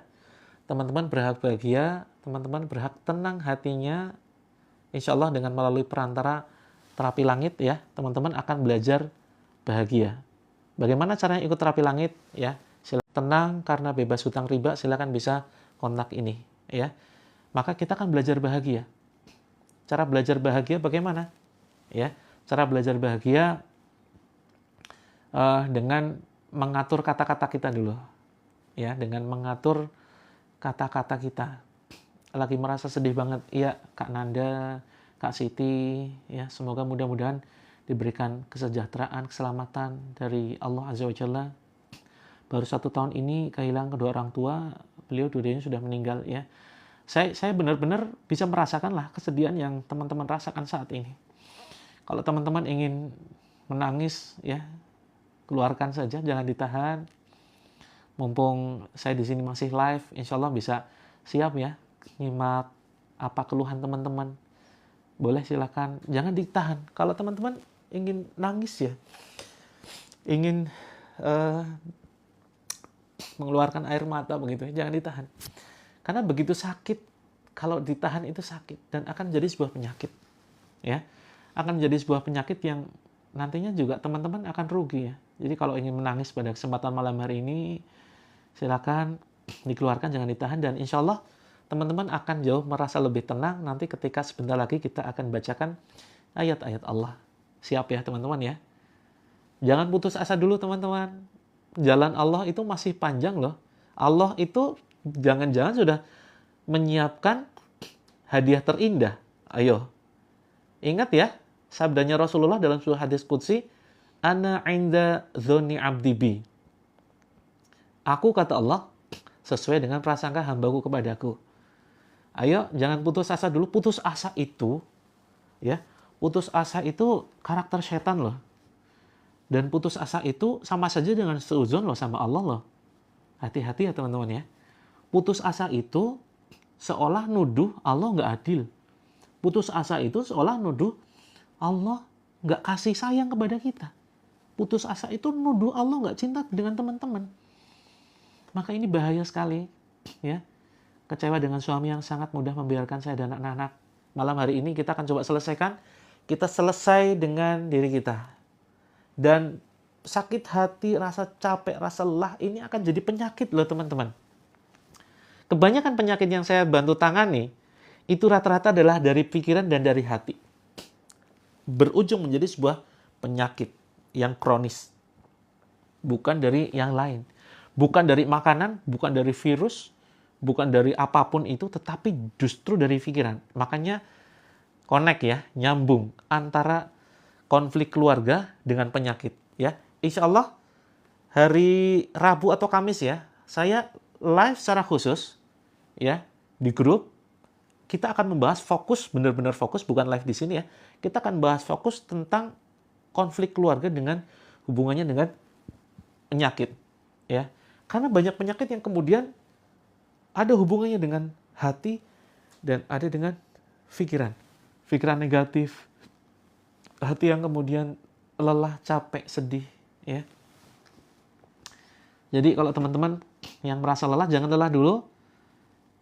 Teman-teman berhak bahagia, teman-teman berhak tenang hatinya. Insya Allah dengan melalui perantara terapi langit ya, teman-teman akan belajar bahagia. Bagaimana caranya ikut terapi langit ya? Silakan tenang karena bebas hutang riba, silakan bisa kontak ini ya. Maka kita akan belajar bahagia. Cara belajar bahagia bagaimana? Ya, cara belajar bahagia dengan mengatur kata-kata kita dulu. Ya, dengan mengatur kata-kata kita. Lagi merasa sedih banget, iya Kak Nanda, Kak Siti, ya semoga mudah-mudahan diberikan kesejahteraan, keselamatan dari Allah Azza wa Jalla. Baru 1 tahun ini kehilangan kedua orang tua, beliau dua-duanya sudah meninggal ya. Saya benar-benar bisa merasakan lah kesedihan yang teman-teman rasakan saat ini. Kalau teman-teman ingin menangis ya, keluarkan saja, jangan ditahan. Mumpung saya di sini masih live, insya Allah bisa siap ya nyimak apa keluhan teman-teman. Boleh silakan, jangan ditahan. Kalau teman-teman ingin nangis ya, ingin mengeluarkan air mata begitu ya, jangan ditahan. Karena begitu sakit, kalau ditahan itu sakit dan akan jadi sebuah penyakit. Ya, akan jadi sebuah penyakit yang nantinya juga teman-teman akan rugi ya. Jadi kalau ingin menangis pada kesempatan malam hari ini, silakan dikeluarkan, jangan ditahan, dan insya Allah teman-teman akan jauh merasa lebih tenang nanti ketika sebentar lagi kita akan bacakan ayat-ayat Allah. Siap ya teman-teman ya. Jangan putus asa dulu teman-teman. Jalan Allah itu masih panjang loh. Allah itu jangan-jangan sudah menyiapkan hadiah terindah. Ayo. Ingat ya, sabdanya Rasulullah dalam sebuah hadis qudsi, ana inda dzoni abdi bi. Aku, kata Allah, sesuai dengan prasangka hambaku kepadaku. Ayo, jangan putus asa dulu. Putus asa itu, ya, putus asa itu karakter setan loh. Dan putus asa itu sama saja dengan seuzon loh sama Allah loh. Hati-hati ya teman-teman ya. Putus asa itu seolah nuduh Allah nggak adil. Putus asa itu seolah nuduh Allah nggak kasih sayang kepada kita. Putus asa itu nuduh Allah nggak cinta dengan teman-teman. Maka ini bahaya sekali ya. Kecewa dengan suami yang sangat mudah membiarkan saya dan anak-anak. Malam hari ini kita akan coba selesaikan. Kita selesai dengan diri kita. Dan sakit hati, rasa capek, rasa lelah ini akan jadi penyakit loh teman-teman. Kebanyakan penyakit yang saya bantu tangani itu rata-rata adalah dari pikiran dan dari hati. Berujung menjadi sebuah penyakit yang kronis. Bukan dari yang lain. Bukan dari makanan, bukan dari virus, bukan dari apapun itu, tetapi justru dari pikiran. Makanya connect ya, nyambung antara konflik keluarga dengan penyakit ya. Insya Allah hari Rabu atau Kamis ya, saya live secara khusus ya di grup. Kita akan membahas fokus, benar-benar fokus, bukan live di sini ya. Kita akan bahas fokus tentang konflik keluarga dengan hubungannya dengan penyakit ya. Karena banyak penyakit yang kemudian ada hubungannya dengan hati dan ada dengan pikiran. Pikiran negatif, hati yang kemudian lelah, capek, sedih ya. Jadi kalau teman-teman yang merasa lelah, jangan lelah dulu.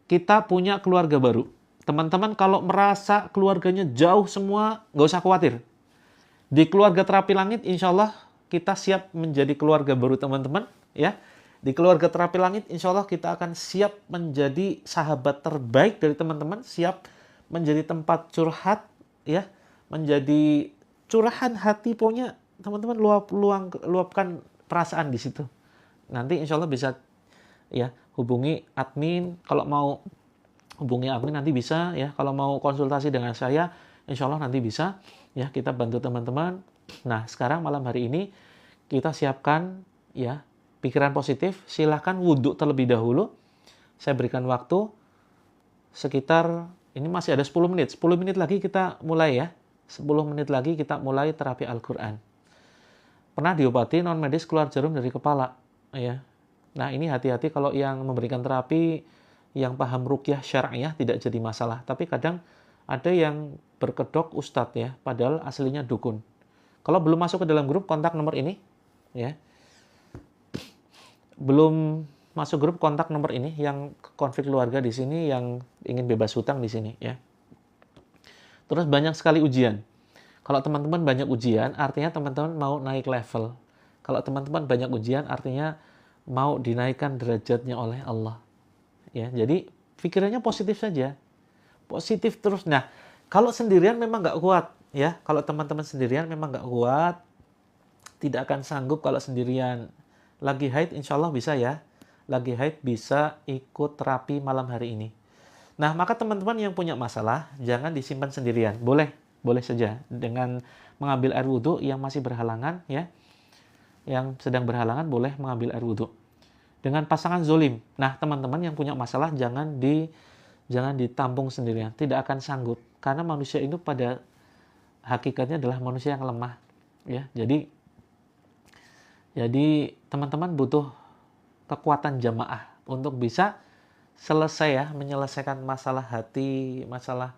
Kita punya keluarga baru. Teman-teman kalau merasa keluarganya jauh semua, nggak usah khawatir. Di keluarga terapi langit, insya Allah kita siap menjadi keluarga baru teman-teman ya. Di keluarga terapi langit, insya Allah kita akan siap menjadi sahabat terbaik dari teman-teman, siap menjadi tempat curhat ya, menjadi curahan hati, pokoknya teman-teman luapkan perasaan di situ. Nanti insya Allah bisa ya hubungi admin kalau mau hubungi admin nanti bisa ya. Kalau mau konsultasi dengan saya, insya Allah nanti bisa ya, kita bantu teman-teman. Nah, sekarang malam hari ini kita siapkan ya pikiran positif. Silahkan wudhu terlebih dahulu. Saya berikan waktu sekitar, ini masih ada 10 menit. 10 menit lagi kita mulai ya. 10 menit lagi kita mulai terapi Al-Quran. Pernah diobati non medis keluar jarum dari kepala ya. Nah, ini hati-hati kalau yang memberikan terapi yang paham ruqyah syar'iyah tidak jadi masalah. Tapi kadang ada yang berkedok ustadz ya, padahal aslinya dukun. Kalau belum masuk ke dalam grup, kontak nomor ini ya. Belum masuk grup, kontak nomor ini yang konflik keluarga di sini, yang ingin bebas hutang di sini ya. Terus banyak sekali ujian. Kalau teman-teman banyak ujian, artinya teman-teman mau naik level. Kalau teman-teman banyak ujian, artinya mau dinaikkan derajatnya oleh Allah. Ya, jadi pikirannya positif saja. Positif terus. Nah, kalau sendirian memang nggak kuat ya. Kalau teman-teman sendirian memang nggak kuat. Tidak akan sanggup kalau sendirian. Lagi haid insya Allah bisa ya. Lagi haid bisa ikut terapi malam hari ini. Nah, maka teman-teman yang punya masalah, jangan disimpan sendirian. Boleh saja. Dengan mengambil air wudhu yang masih berhalangan ya. Yang sedang berhalangan boleh mengambil air wudhu. Dengan pasangan zolim. Nah, teman-teman yang punya masalah jangan ditampung sendirian. Tidak akan sanggup. Karena manusia itu pada hakikatnya adalah manusia yang lemah. Ya, jadi teman-teman butuh kekuatan jamaah untuk bisa selesai ya, menyelesaikan masalah hati, masalah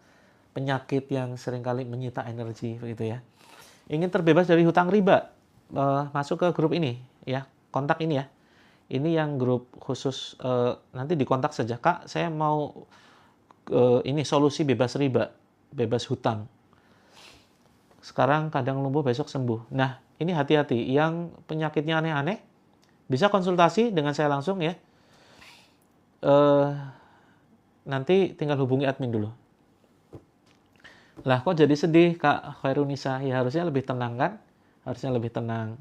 penyakit yang seringkali menyita energi begitu ya. Ingin terbebas dari hutang riba, masuk ke grup ini ya, kontak ini ya. Ini yang grup khusus, nanti dikontak saja, Kak, saya mau ini solusi bebas riba, bebas hutang. Sekarang kadang lumpuh, besok sembuh. Nah, ini hati-hati. Yang penyakitnya aneh-aneh, bisa konsultasi dengan saya langsung ya. Nanti tinggal hubungi admin dulu. Lah, kok jadi sedih, Kak Khairunisa? Ya, harusnya lebih tenang kan? Harusnya lebih tenang.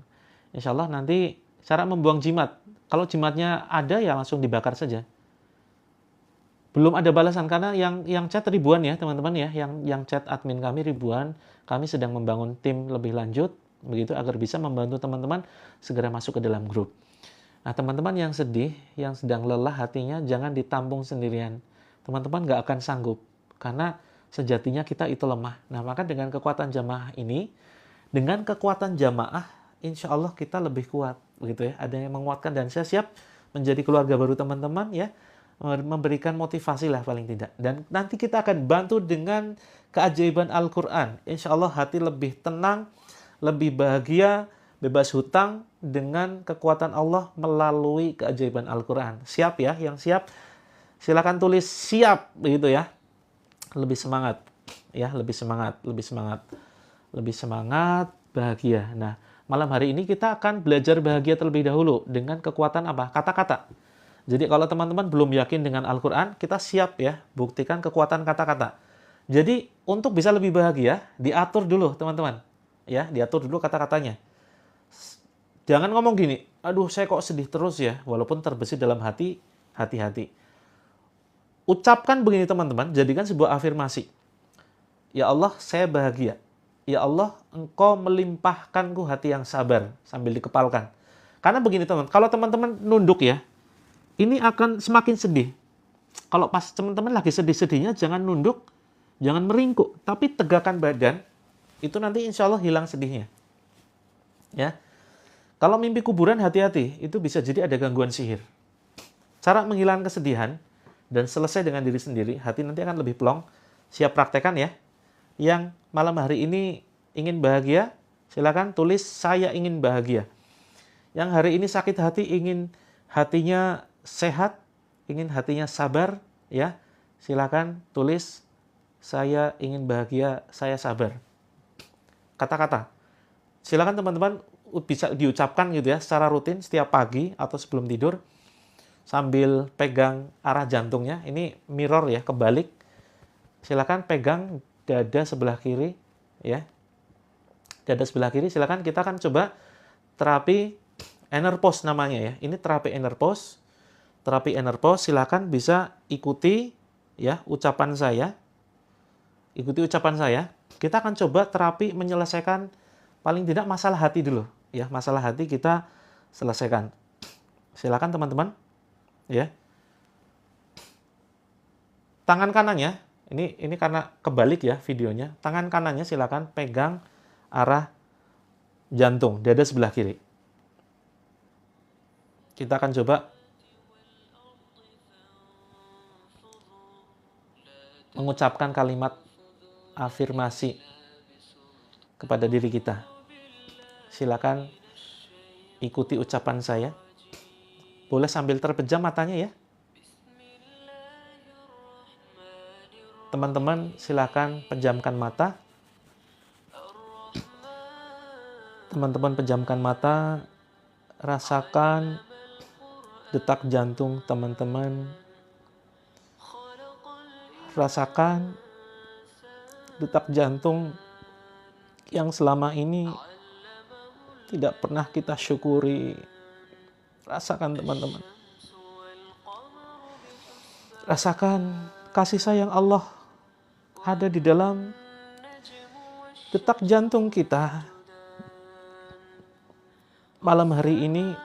Insya Allah nanti cara membuang jimat. Kalau jimatnya ada, ya langsung dibakar saja. Belum ada balasan karena yang chat ribuan ya teman-teman ya, yang chat admin kami ribuan. Kami sedang membangun tim lebih lanjut begitu agar bisa membantu teman-teman segera masuk ke dalam grup. Nah, teman-teman yang sedih, yang sedang lelah hatinya, jangan ditampung sendirian. Teman-teman nggak akan sanggup karena sejatinya kita itu lemah. Nah, maka dengan kekuatan jamaah ini, dengan kekuatan jamaah, insya Allah kita lebih kuat begitu ya. Ada yang menguatkan dan saya siap menjadi keluarga baru teman-teman ya. Memberikan motivasi lah paling tidak. Dan nanti kita akan bantu dengan keajaiban Al-Quran. Insya Allah hati lebih tenang, lebih bahagia, bebas hutang dengan kekuatan Allah melalui keajaiban Al-Quran. Siap ya? Yang siap, silakan tulis siap begitu ya. Lebih semangat. Ya, lebih semangat, lebih semangat. Lebih semangat, bahagia. Nah, malam hari ini kita akan belajar bahagia terlebih dahulu dengan kekuatan apa? Kata-kata. Jadi kalau teman-teman belum yakin dengan Al-Quran, kita siap ya, buktikan kekuatan kata-kata. Jadi untuk bisa lebih bahagia, diatur dulu teman-teman. Ya, diatur dulu kata-katanya. Jangan ngomong gini, aduh saya kok sedih terus ya, walaupun terbesit dalam hati, hati-hati. Ucapkan begini teman-teman, jadikan sebuah afirmasi. Ya Allah, saya bahagia. Ya Allah, Engkau melimpahkanku hati yang sabar, sambil dikepalkan. Karena begini teman-teman, kalau teman-teman nunduk ya, ini akan semakin sedih. Kalau pas teman-teman lagi sedih-sedihnya, jangan nunduk, jangan meringkuk, tapi tegakkan badan, itu nanti insya Allah hilang sedihnya. Ya, kalau mimpi kuburan hati-hati, itu bisa jadi ada gangguan sihir. Cara menghilangkan kesedihan dan selesai dengan diri sendiri, hati nanti akan lebih plong. Siap praktekan ya. Yang malam hari ini ingin bahagia, silakan tulis saya ingin bahagia. Yang hari ini sakit hati, ingin hatinya sehat, ingin hatinya sabar, ya, silakan tulis saya ingin bahagia, saya sabar. Kata-kata. Silakan teman-teman bisa diucapkan gitu ya secara rutin setiap pagi atau sebelum tidur sambil pegang arah jantungnya. Ini mirror ya, kebalik. Silakan pegang dada sebelah kiri, ya. Dada sebelah kiri silakan kita akan coba terapi inner pose namanya ya. Ini terapi inner pose. Terapi inner pose silakan bisa ikuti ya ucapan saya, ikuti ucapan saya. Kita akan coba terapi menyelesaikan paling tidak masalah hati dulu, ya. Masalah hati kita selesaikan. Silakan teman-teman, ya. Tangan kanannya, ini karena kebalik ya videonya. Tangan kanannya silakan pegang arah jantung, dada sebelah kiri. Kita akan coba mengucapkan kalimat afirmasi kepada diri kita. Silakan ikuti ucapan saya. Boleh sambil terpejam matanya ya. Teman-teman silakan pejamkan mata. Teman-teman pejamkan mata, rasakan detak jantung teman-teman. Rasakan detak jantung yang selama ini tidak pernah kita syukuri. Rasakan teman-teman. Rasakan kasih sayang Allah ada di dalam detak jantung kita. Malam hari ini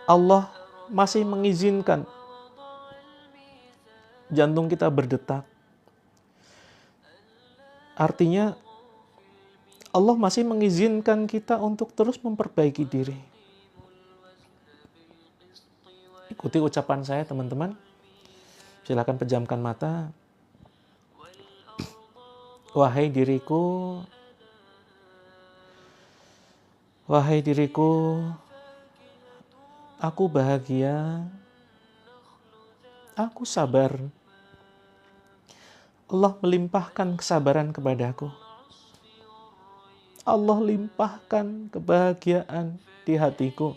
Allah masih mengizinkan jantung kita berdetak. Artinya Allah masih mengizinkan kita untuk terus memperbaiki diri. Ikuti ucapan saya teman-teman. Silakan pejamkan mata. Wahai diriku, aku bahagia, aku sabar. Allah melimpahkan kesabaran kepadaku. Allah limpahkan kebahagiaan di hatiku.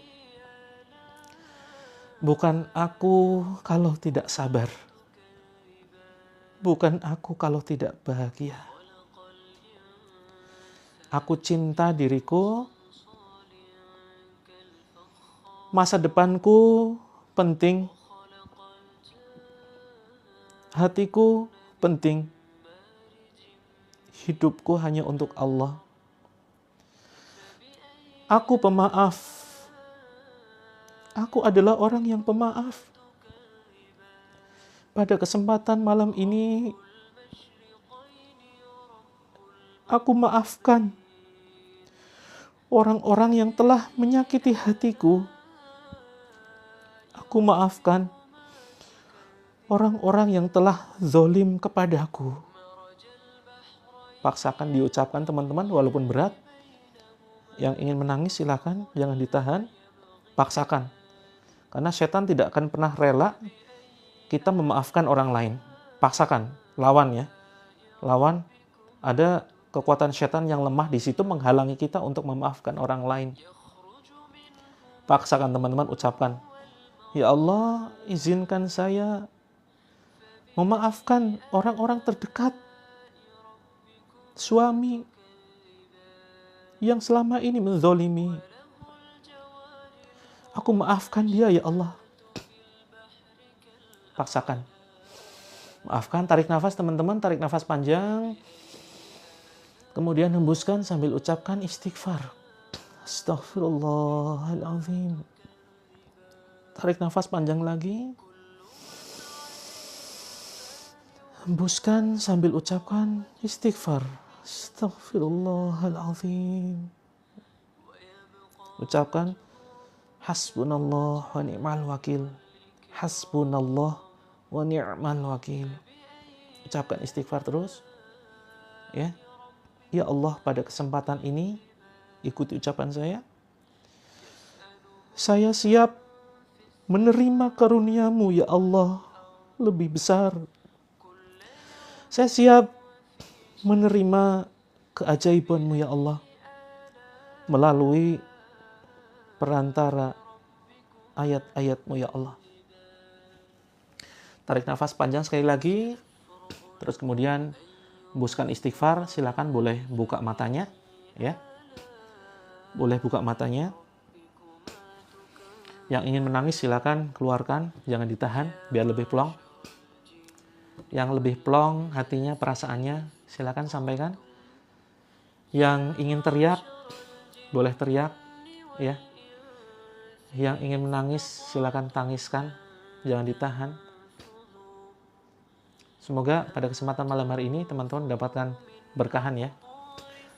Bukan aku kalau tidak sabar. Bukan aku kalau tidak bahagia. Aku cinta diriku. Masa depanku penting. Hatiku penting. Hidupku hanya untuk Allah. Aku pemaaf. Aku adalah orang yang pemaaf. Pada kesempatan malam ini, aku maafkan orang-orang yang telah menyakiti hatiku. Aku maafkan orang-orang yang telah zalim kepadaku. Paksakan diucapkan teman-teman walaupun berat. Yang ingin menangis silakan, jangan ditahan. Paksakan. Karena setan tidak akan pernah rela kita memaafkan orang lain. Paksakan, lawan ya. Lawan, ada kekuatan setan yang lemah di situ menghalangi kita untuk memaafkan orang lain. Paksakan teman-teman, ucapkan. Ya Allah, izinkan saya memaafkan orang-orang terdekat. Suami yang selama ini menzolimi. Aku maafkan dia ya Allah. Paksakan. Maafkan, tarik nafas teman-teman, tarik nafas panjang. Kemudian hembuskan sambil ucapkan istighfar. Astaghfirullahaladzim. Tarik nafas panjang lagi. Hembuskan sambil ucapkan istighfar. Astaghfirullahaladzim. Ucapkan hasbunallah wa ni'mal wakil. Hasbunallah wa ni'mal wakil. Ucapkan istighfar terus. Ya. Ya Allah, pada kesempatan ini ikuti ucapan saya. Saya siap menerima karunia-Mu ya Allah lebih besar. Saya siap menerima keajaiban-Mu ya Allah melalui perantara ayat-ayat-Mu ya Allah. Tarik nafas panjang sekali lagi. Terus kemudian hembuskan istighfar. Silakan boleh buka matanya, ya. Boleh buka matanya. Yang ingin menangis silakan keluarkan, jangan ditahan biar lebih plong. Yang lebih plong hatinya, perasaannya, silakan sampaikan. Yang ingin teriak, boleh teriak, ya. Yang ingin menangis, silakan tangiskan, jangan ditahan. Semoga pada kesempatan malam hari ini teman-teman mendapatkan berkahan ya.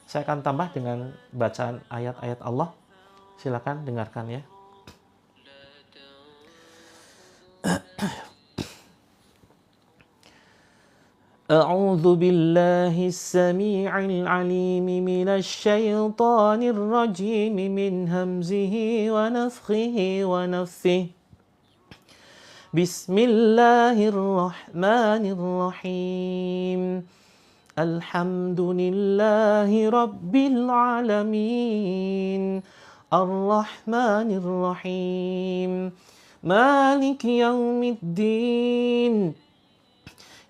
Saya akan tambah dengan bacaan ayat-ayat Allah. Silakan dengarkan ya. أعوذ بالله السميع العليم من الشيطان الرجيم من همزه ونفخه ونفثه بسم الله الرحمن الرحيم الحمد لله رب العالمين الرحمن الرحيم مالك يوم الدين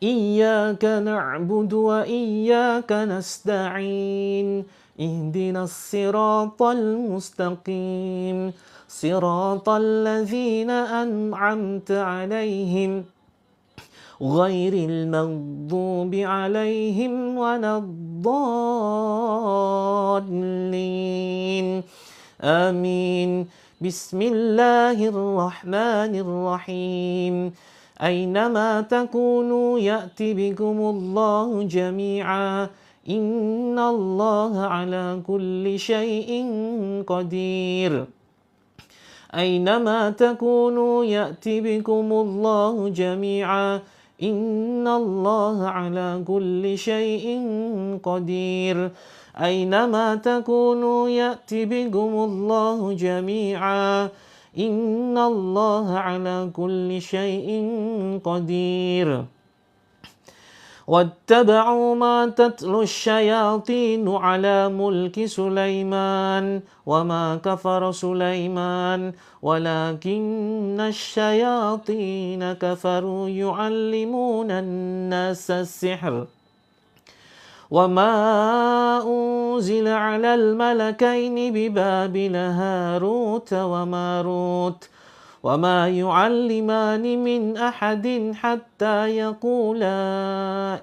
إياك نعبد وإياك نستعين اهدنا الصراط المستقيم صراط الذين أنعمت عليهم غير المغضوب عليهم ولا الضالين آمين بسم الله الرحمن الرحيم أينما تكونوا يأتي بكم الله جميعا إن الله على كل شيء قدير أينما تكونوا يأتي بكم الله جميعا إن الله على كل شيء قدير أينما تكونوا يأتي بكم الله جميعا إن الله على كل شيء قدير واتبعوا ما تتلو الشياطين على ملك سليمان وما كفر سليمان ولكن الشياطين كفروا يعلمون الناس السحر وما أنزل على الملكين ببابل هاروت وماروت وما يعلمان من أحد حتى يقولا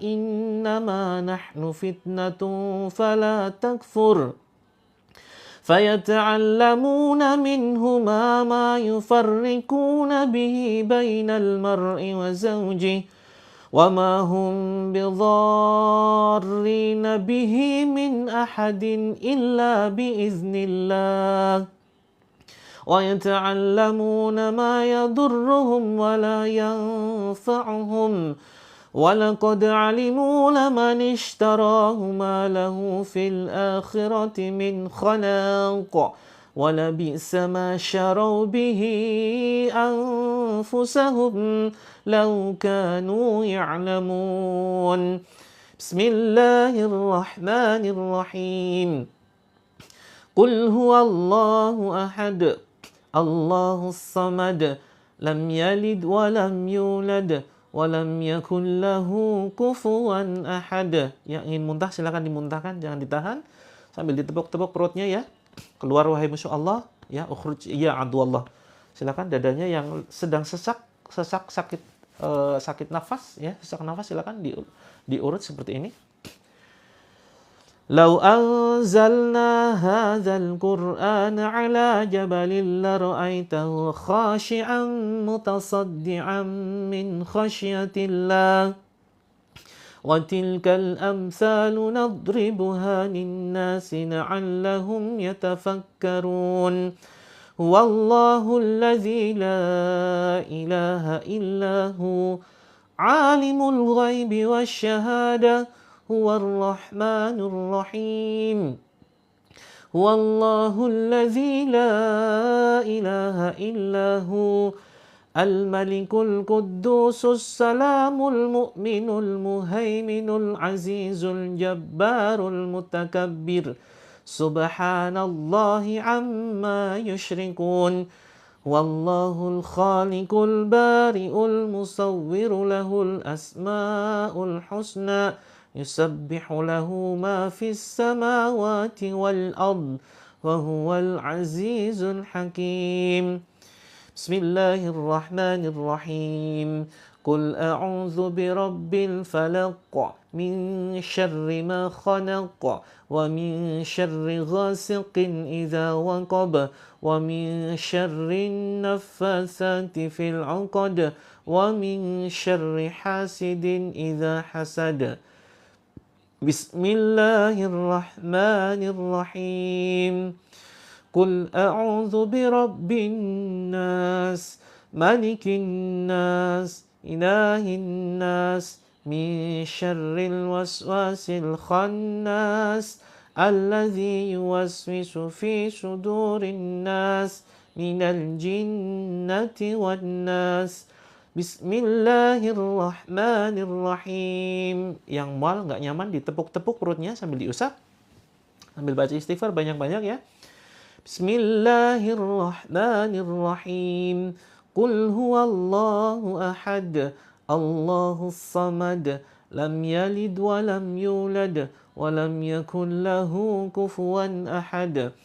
إنما نحن فتنة فلا تكفر فيتعلمون منهما ما يفرقون به بين المرء وزوجه وما هم بضارين به من أحد إلا بإذن الله ويتعلمون ما يضرهم ولا ينفعهم ولقد علموا لمن اشتراه ما له في الآخرة من خلاق ولبئس ما شروا به أنفسهم لو كانوا يعلمون بسم الله الرحمن الرحيم قل هو الله أحد الله الصمد لم يلد ولم يولد ولم يكن له كفوا أحد. Yang ingin muntah silakan dimuntahkan, jangan ditahan, sambil ditepuk-tepuk perutnya ya. Keluar wahai musuh Allah, ya ukhruj ya aduallah. Silakan dadanya yang sedang sesak sakit nafas ya, sesak nafas silakan diurut seperti ini. لو أنزلنا هذا القرآن على جبل لرأيته خاشعا متصدعا من خشية الله وتلك الأمثال نضربها للناس لعلهم يتفكرون هو الله الذي لا إله إلا هو عالم الغيب والشهادة هو الرحمن الرحيم هو الله الذي لا إله إلا هو الملك القدوس السلام المؤمن المهيمن العزيز الجبار المتكبر سبحان الله عما يشركون والله الخالق البارئ المصور له الأسماء الحسنى يسبح له ما في السماوات والأرض وهو العزيز الحكيم بسم الله الرحمن الرحيم قل أعوذ برب الفلق من شر ما خلق ومن شر غاسق إذا وقب ومن شر النفاثات في العقد ومن شر حاسد إذا حسد بسم الله الرحمن الرحيم قل أعوذ برب الناس ملك الناس إله الناس من شر الوسواس الخناس الذي يوسوس في صدور الناس من الجنة والناس Bismillahirrahmanirrahim. Yang mual nggak nyaman ditepuk-tepuk perutnya sambil diusap, sambil baca istighfar banyak-banyak ya. Bismillahirrahmanirrahim. Qul huwallahu ahad, Allahus samad, lam yalid wa lam yulad wa lam yakul lahu kufuwan ahad.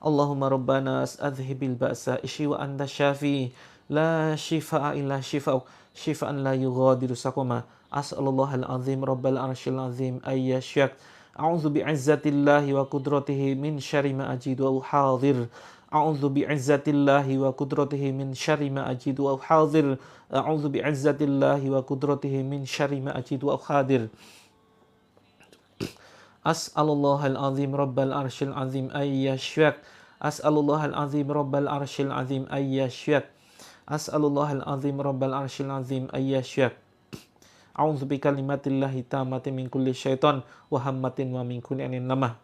Allahumma rabbana adhibil ba'sa ishi wa anta syafi. La shifa'a illa shifa'u shifa'an la yughadiru saqama. As'alullahal azim rabbal arsyil azim ayyashyak. A'udzu bi'izzatillahi wa qudratihi min syarri ma ajidu wa hadir. A'udzu bi'izzatillahi wa qudratihi min syarri ma ajidu wa hadir. A'udzu bi'izzatillahi wa qudratihi min syarri ma ajidu wa hadir. As'alullahal azim rabbal arsyil azim ayyashyak. As'alullahal azim rabbal arsyil azim ayyashyak. As'alullahal azim rabbal arsyil azim ayyashyak. A'udzu bikalimatillahi tammati min kulli syaitan wa hammatin wa min kulli ainin lamah.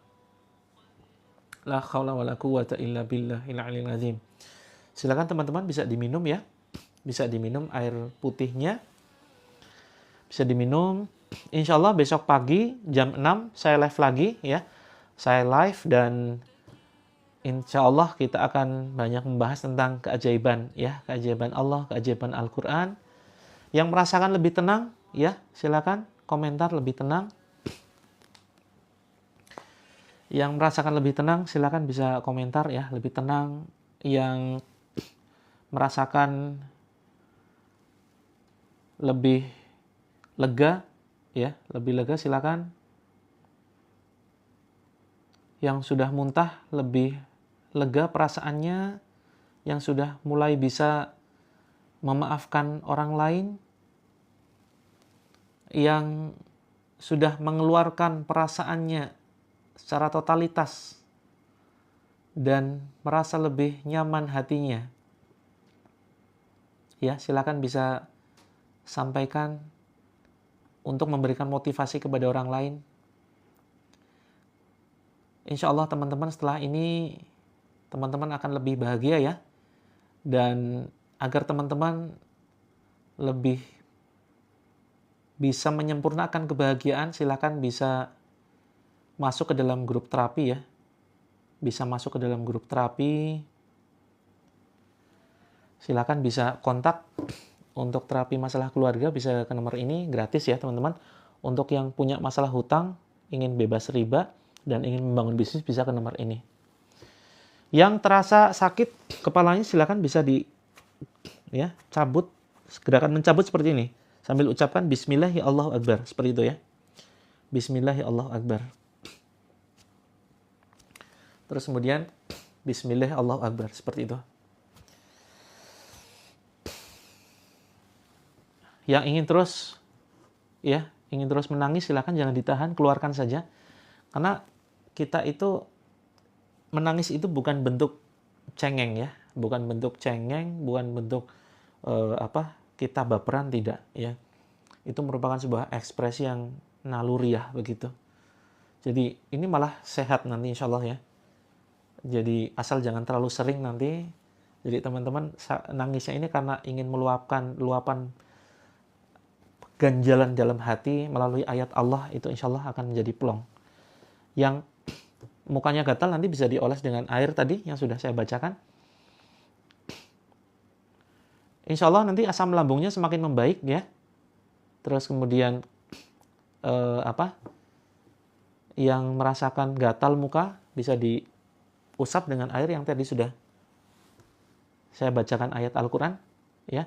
La haula wala quwwata illa billahil aliyil azim. Silakan teman-teman bisa diminum ya. Bisa diminum air putihnya. Bisa diminum. Insyaallah besok pagi jam 6 saya live lagi ya. Saya live dan insya Allah kita akan banyak membahas tentang keajaiban ya, keajaiban Allah, keajaiban Al-Quran. Yang merasakan lebih tenang ya, silakan komentar lebih tenang. Yang merasakan lebih tenang silakan bisa komentar ya, lebih tenang. Yang merasakan lebih lega ya, lebih lega silakan. Yang sudah muntah lebih lega perasaannya, yang sudah mulai bisa memaafkan orang lain, yang sudah mengeluarkan perasaannya secara totalitas dan merasa lebih nyaman hatinya. Ya, silakan bisa sampaikan untuk memberikan motivasi kepada orang lain. Insya Allah teman-teman setelah ini teman-teman akan lebih bahagia ya. Dan agar teman-teman lebih bisa menyempurnakan kebahagiaan, silakan bisa masuk ke dalam grup terapi ya. Bisa masuk ke dalam grup terapi. Silakan bisa kontak untuk terapi masalah keluarga, bisa ke nomor ini, gratis ya teman-teman. Untuk yang punya masalah hutang, ingin bebas riba, dan ingin membangun bisnis, bisa ke nomor ini. Yang terasa sakit kepalanya silakan bisa cabut, gerakan mencabut seperti ini sambil ucapkan Bismillahi Allahu Akbar, seperti itu ya. Bismillahi Allahu Akbar. Terus kemudian Bismillahi Allahu Akbar, seperti itu. Yang ingin terus menangis silakan jangan ditahan, keluarkan saja. Karena kita itu menangis itu bukan bentuk cengeng ya, bukan bentuk cengeng, bukan bentuk kita baperan, tidak ya. Itu merupakan sebuah ekspresi yang naluriah begitu. Jadi ini malah sehat nanti insya Allah ya. Jadi asal jangan terlalu sering nanti. Jadi teman-teman nangisnya ini karena ingin meluapkan luapan ganjalan dalam hati melalui ayat Allah, itu insya Allah akan menjadi plong. Yang mukanya gatal nanti bisa dioles dengan air tadi yang sudah saya bacakan. Insya Allah nanti asam lambungnya semakin membaik ya. Terus kemudian yang merasakan gatal muka bisa diusap dengan air yang tadi sudah saya bacakan ayat Al-Quran ya.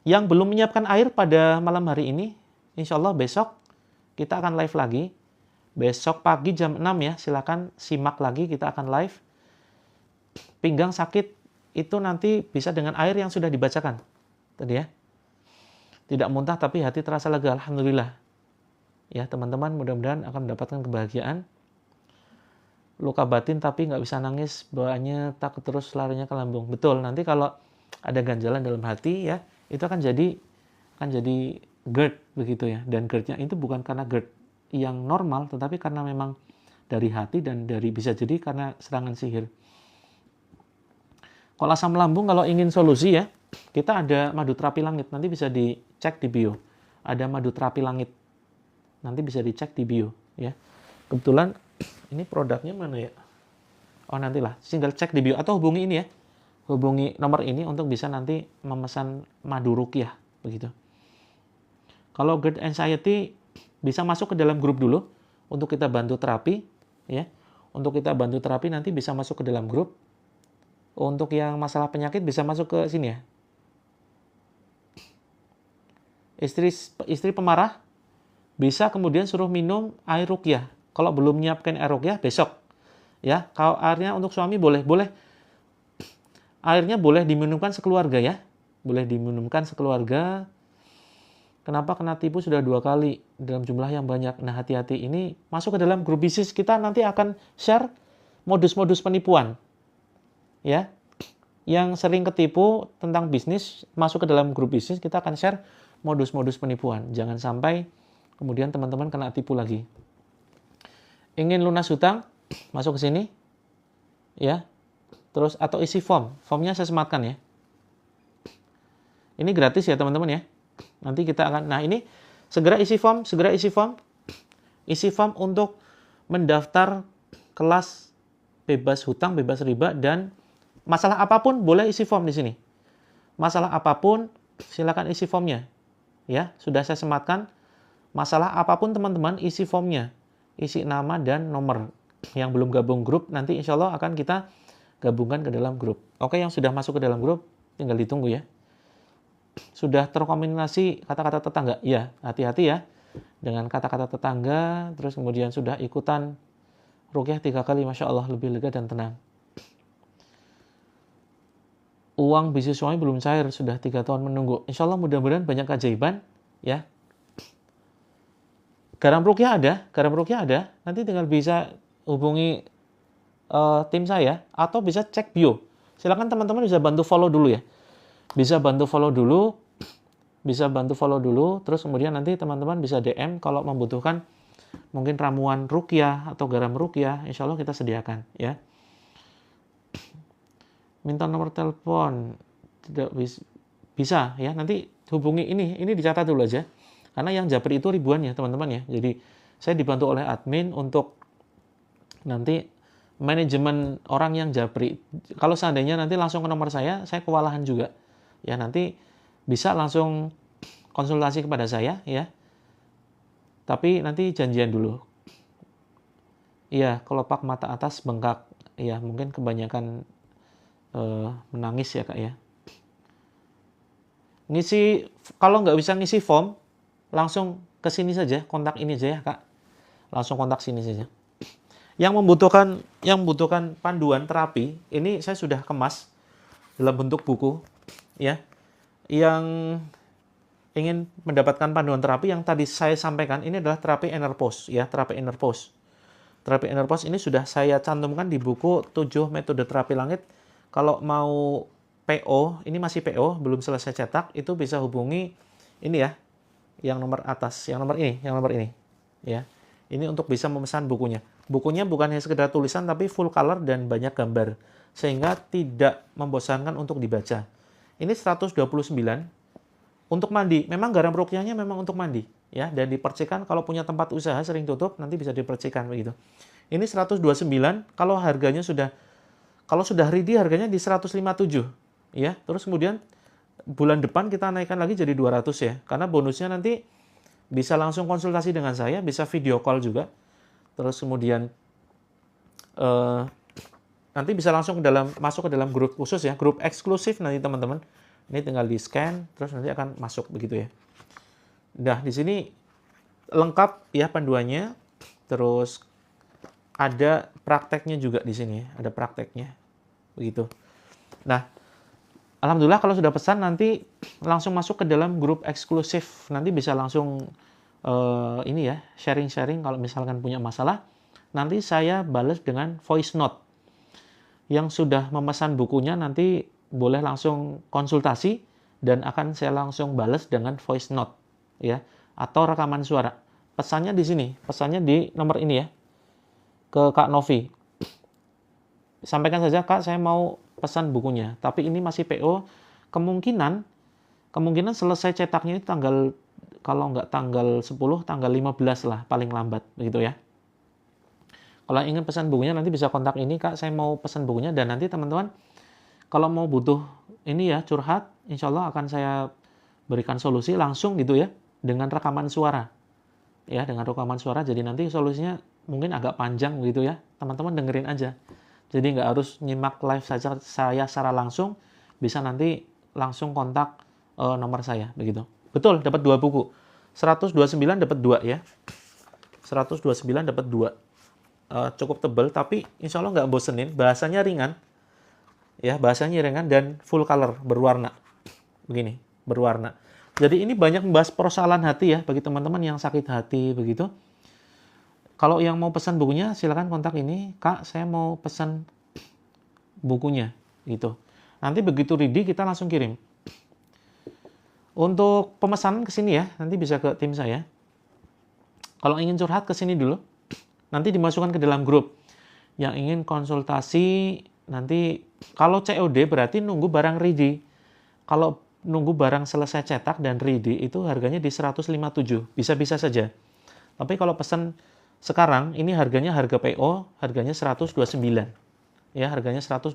Yang belum menyiapkan air pada malam hari ini, insya Allah besok kita akan live lagi. Besok pagi jam 6 ya, silakan simak lagi, kita akan live. Pinggang sakit itu nanti bisa dengan air yang sudah dibacakan tadi ya. Tidak muntah tapi hati terasa lega, alhamdulillah. Ya teman-teman, mudah-mudahan akan mendapatkan kebahagiaan. Luka batin tapi nggak bisa nangis, bawaannya takut terus larinya ke lambung. Betul, nanti kalau ada ganjalan dalam hati ya, itu akan jadi GERD begitu ya. Dan GERD-nya itu bukan karena GERD yang normal, tetapi karena memang dari hati dan bisa jadi karena serangan sihir. Kalau asam lambung, kalau ingin solusi ya, kita ada madu terapi langit, nanti bisa dicek di bio. Ada madu terapi langit, nanti bisa dicek di bio ya. Kebetulan ini produknya mana ya? Oh nantilah, tinggal cek di bio atau hubungi ini ya. Hubungi nomor ini untuk bisa nanti memesan madu ruqyah begitu. Kalau GERD anxiety bisa masuk ke dalam grup dulu untuk kita bantu terapi ya. Untuk kita bantu terapi nanti bisa masuk ke dalam grup. Untuk yang masalah penyakit bisa masuk ke sini ya. Istri pemarah bisa kemudian suruh minum air ruqyah. Kalau belum nyiapkan air ruqyah besok. Ya, kalau airnya untuk suami boleh. Airnya boleh diminumkan sekeluarga ya. Boleh diminumkan sekeluarga. Kenapa kena tipu sudah 2 kali dalam jumlah yang banyak. Nah, hati-hati, ini masuk ke dalam grup bisnis, kita nanti akan share modus-modus penipuan. Ya, yang sering ketipu tentang bisnis, masuk ke dalam grup bisnis, kita akan share modus-modus penipuan. Jangan sampai kemudian teman-teman kena tipu lagi. Ingin lunas hutang, masuk ke sini. Ya. Terus atau isi form. Formnya saya sematkan ya. Ini gratis ya teman-teman ya. Nanti kita akan, nah ini segera isi form. Isi form untuk mendaftar kelas bebas hutang, bebas riba, dan masalah apapun boleh isi form di sini. Masalah apapun silakan isi formnya. Ya, sudah saya sematkan. Masalah apapun teman-teman isi formnya. Isi nama dan nomor. Yang belum gabung grup nanti insya Allah akan kita gabungkan ke dalam grup. Oke, yang sudah masuk ke dalam grup tinggal ditunggu ya. Sudah terkombinasi kata-kata tetangga? Ya, hati-hati ya dengan kata-kata tetangga. Terus kemudian sudah ikutan ruqyah 3 kali, Masya Allah lebih lega dan tenang. Uang bisnis suami belum cair, sudah 3 tahun menunggu. Insya Allah mudah-mudahan banyak keajaiban ya. Garam ruqyah ada. Nanti tinggal bisa hubungi tim saya atau bisa cek bio. Silakan teman-teman bisa bantu follow dulu ya. Bisa bantu follow dulu. Terus kemudian nanti teman-teman bisa DM kalau membutuhkan mungkin ramuan ruqyah atau garam ruqyah. Insya Allah kita sediakan ya. Minta nomor telepon tidak bisa ya, nanti hubungi ini dicatat dulu aja karena yang japri itu ribuan ya teman-teman ya. Jadi saya dibantu oleh admin untuk nanti manajemen orang yang japri. Kalau seandainya nanti langsung ke nomor saya kewalahan juga ya, nanti bisa langsung konsultasi kepada saya ya, tapi nanti janjian dulu ya. Kelopak mata atas bengkak ya, mungkin kebanyakan menangis ya kak ya. Ngisi, kalau nggak bisa ngisi form langsung ke sini saja, kontak ini aja ya kak, langsung kontak sini saja. Yang membutuhkan panduan terapi ini saya sudah kemas dalam bentuk buku ya. Yang ingin mendapatkan panduan terapi yang tadi saya sampaikan ini adalah terapi Enerpos ya, terapi Enerpos. Terapi Enerpos ini sudah saya cantumkan di buku 7 metode terapi langit. Kalau mau PO, ini masih PO, belum selesai cetak, itu bisa hubungi ini ya, yang nomor atas, yang nomor ini, ya. Ini untuk bisa memesan bukunya. Bukunya bukan hanya sekedar tulisan, tapi full color dan banyak gambar, sehingga tidak membosankan untuk dibaca. Ini 129 untuk mandi. Memang garam ruqyahnya memang untuk mandi, ya, dan dipercikan kalau punya tempat usaha sering tutup, nanti bisa dipercikan begitu. Ini 129, kalau harganya kalau sudah ready harganya di 157 ya. Terus kemudian bulan depan kita naikkan lagi jadi 200 ya. Karena bonusnya nanti bisa langsung konsultasi dengan saya, bisa video call juga. Terus kemudian nanti bisa langsung masuk ke dalam grup khusus ya, grup eksklusif nanti teman-teman. Ini tinggal di scan, terus nanti akan masuk begitu ya. Nah, di sini lengkap ya panduannya. Terus ada prakteknya juga di sini, ada prakteknya. Begitu. Nah, alhamdulillah kalau sudah pesan nanti langsung masuk ke dalam grup eksklusif. Nanti bisa langsung ini ya, sharing-sharing kalau misalkan punya masalah. Nanti saya balas dengan voice note. Yang sudah memesan bukunya nanti boleh langsung konsultasi dan akan saya langsung balas dengan voice note ya, atau rekaman suara. Pesannya di sini, pesannya di nomor ini ya. Ke Kak Novi. Sampaikan saja, Kak, saya mau pesan bukunya, tapi ini masih PO. Kemungkinan selesai cetaknya itu tanggal, kalau nggak tanggal 10, tanggal 15 lah paling lambat begitu ya. Kalau ingin pesan bukunya nanti bisa kontak ini, Kak, saya mau pesan bukunya. Dan nanti teman-teman kalau mau butuh ini ya, curhat, insya Allah akan saya berikan solusi langsung gitu ya, dengan rekaman suara ya, dengan rekaman suara. Jadi nanti solusinya mungkin agak panjang gitu ya, teman-teman dengerin aja. Jadi nggak harus nyimak live saja saya secara langsung, bisa nanti langsung kontak nomor saya begitu. Betul, dapat 2 buku. 129 dapat 2 ya. 129 dapat 2. Cukup tebal, tapi insya Allah nggak bosenin. Bahasanya ringan, ya, bahasanya ringan dan full color, berwarna. Begini, berwarna. Jadi ini banyak membahas persoalan hati ya, bagi teman-teman yang sakit hati begitu. Kalau yang mau pesan bukunya, silakan kontak ini, Kak, saya mau pesan bukunya, gitu. Nanti begitu ready, kita langsung kirim. Untuk pemesanan ke sini ya, nanti bisa ke tim saya. Kalau ingin curhat ke sini dulu, nanti dimasukkan ke dalam grup. Yang ingin konsultasi, nanti kalau COD berarti nunggu barang ready. Kalau nunggu barang selesai cetak dan ready, itu harganya di 157, bisa-bisa saja. Tapi kalau pesan sekarang, ini harganya harga PO, harganya 129. Ya, harganya 129.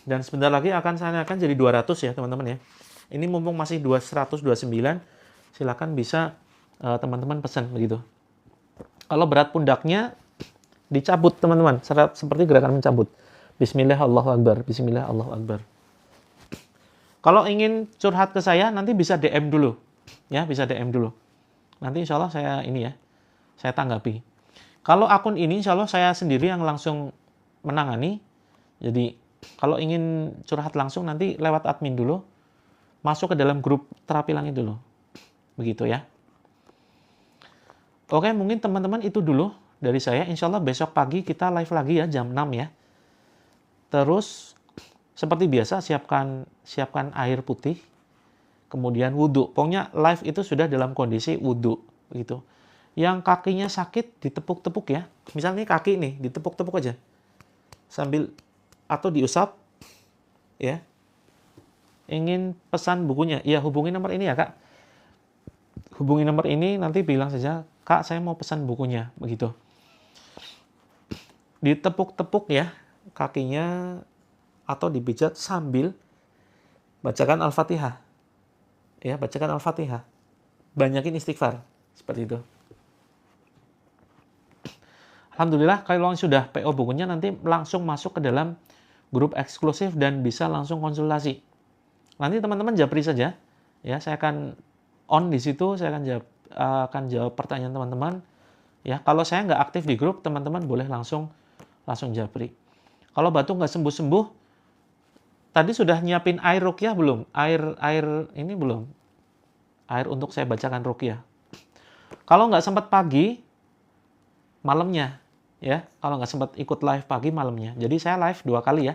Dan sebentar lagi akan saya naikkan jadi 200 ya, teman-teman ya. Ini mumpung masih 129, silakan bisa teman-teman pesan begitu. Kalau berat pundaknya dicabut, teman-teman, seperti gerakan mencabut. Bismillah, Allahu Akbar. Bismillah, Allahu Akbar. Kalau ingin curhat ke saya, nanti bisa DM dulu. Ya, bisa DM dulu. Nanti insya Allah saya ini ya, saya tanggapi. Kalau akun ini insya Allah saya sendiri yang langsung menangani. Jadi kalau ingin curhat langsung nanti lewat admin dulu, masuk ke dalam grup terapi langit dulu. Begitu ya. Oke, mungkin teman-teman itu dulu dari saya. Insya Allah besok pagi kita live lagi ya, jam 6 ya. Terus seperti biasa siapkan air putih, kemudian wudhu. Pokoknya live itu sudah dalam kondisi wudhu gitu. Yang kakinya sakit ditepuk-tepuk ya. Misalnya kaki nih ditepuk-tepuk aja. Sambil atau diusap ya. Ingin pesan bukunya, ya hubungi nomor ini ya, Kak. Hubungi nomor ini, nanti bilang saja, Kak, saya mau pesan bukunya, begitu. Ditepuk-tepuk ya kakinya atau dipijat sambil bacakan Al-Fatihah. Ya, bacakan Al-Fatihah. Banyakin istighfar, seperti itu. Alhamdulillah kalau sudah PO bukunya nanti langsung masuk ke dalam grup eksklusif dan bisa langsung konsultasi. Nanti teman-teman japri saja, ya saya akan on di situ, saya akan jawab pertanyaan teman-teman. Ya, kalau saya nggak aktif di grup, teman-teman boleh langsung japri. Kalau batuk nggak sembuh-sembuh, tadi sudah nyiapin air ruqyah belum? Air ini belum? Air untuk saya bacakan ruqyah. Kalau nggak sempat pagi, malamnya, ya. Kalau nggak sempat ikut live pagi, malamnya. Jadi saya live 2 kali ya.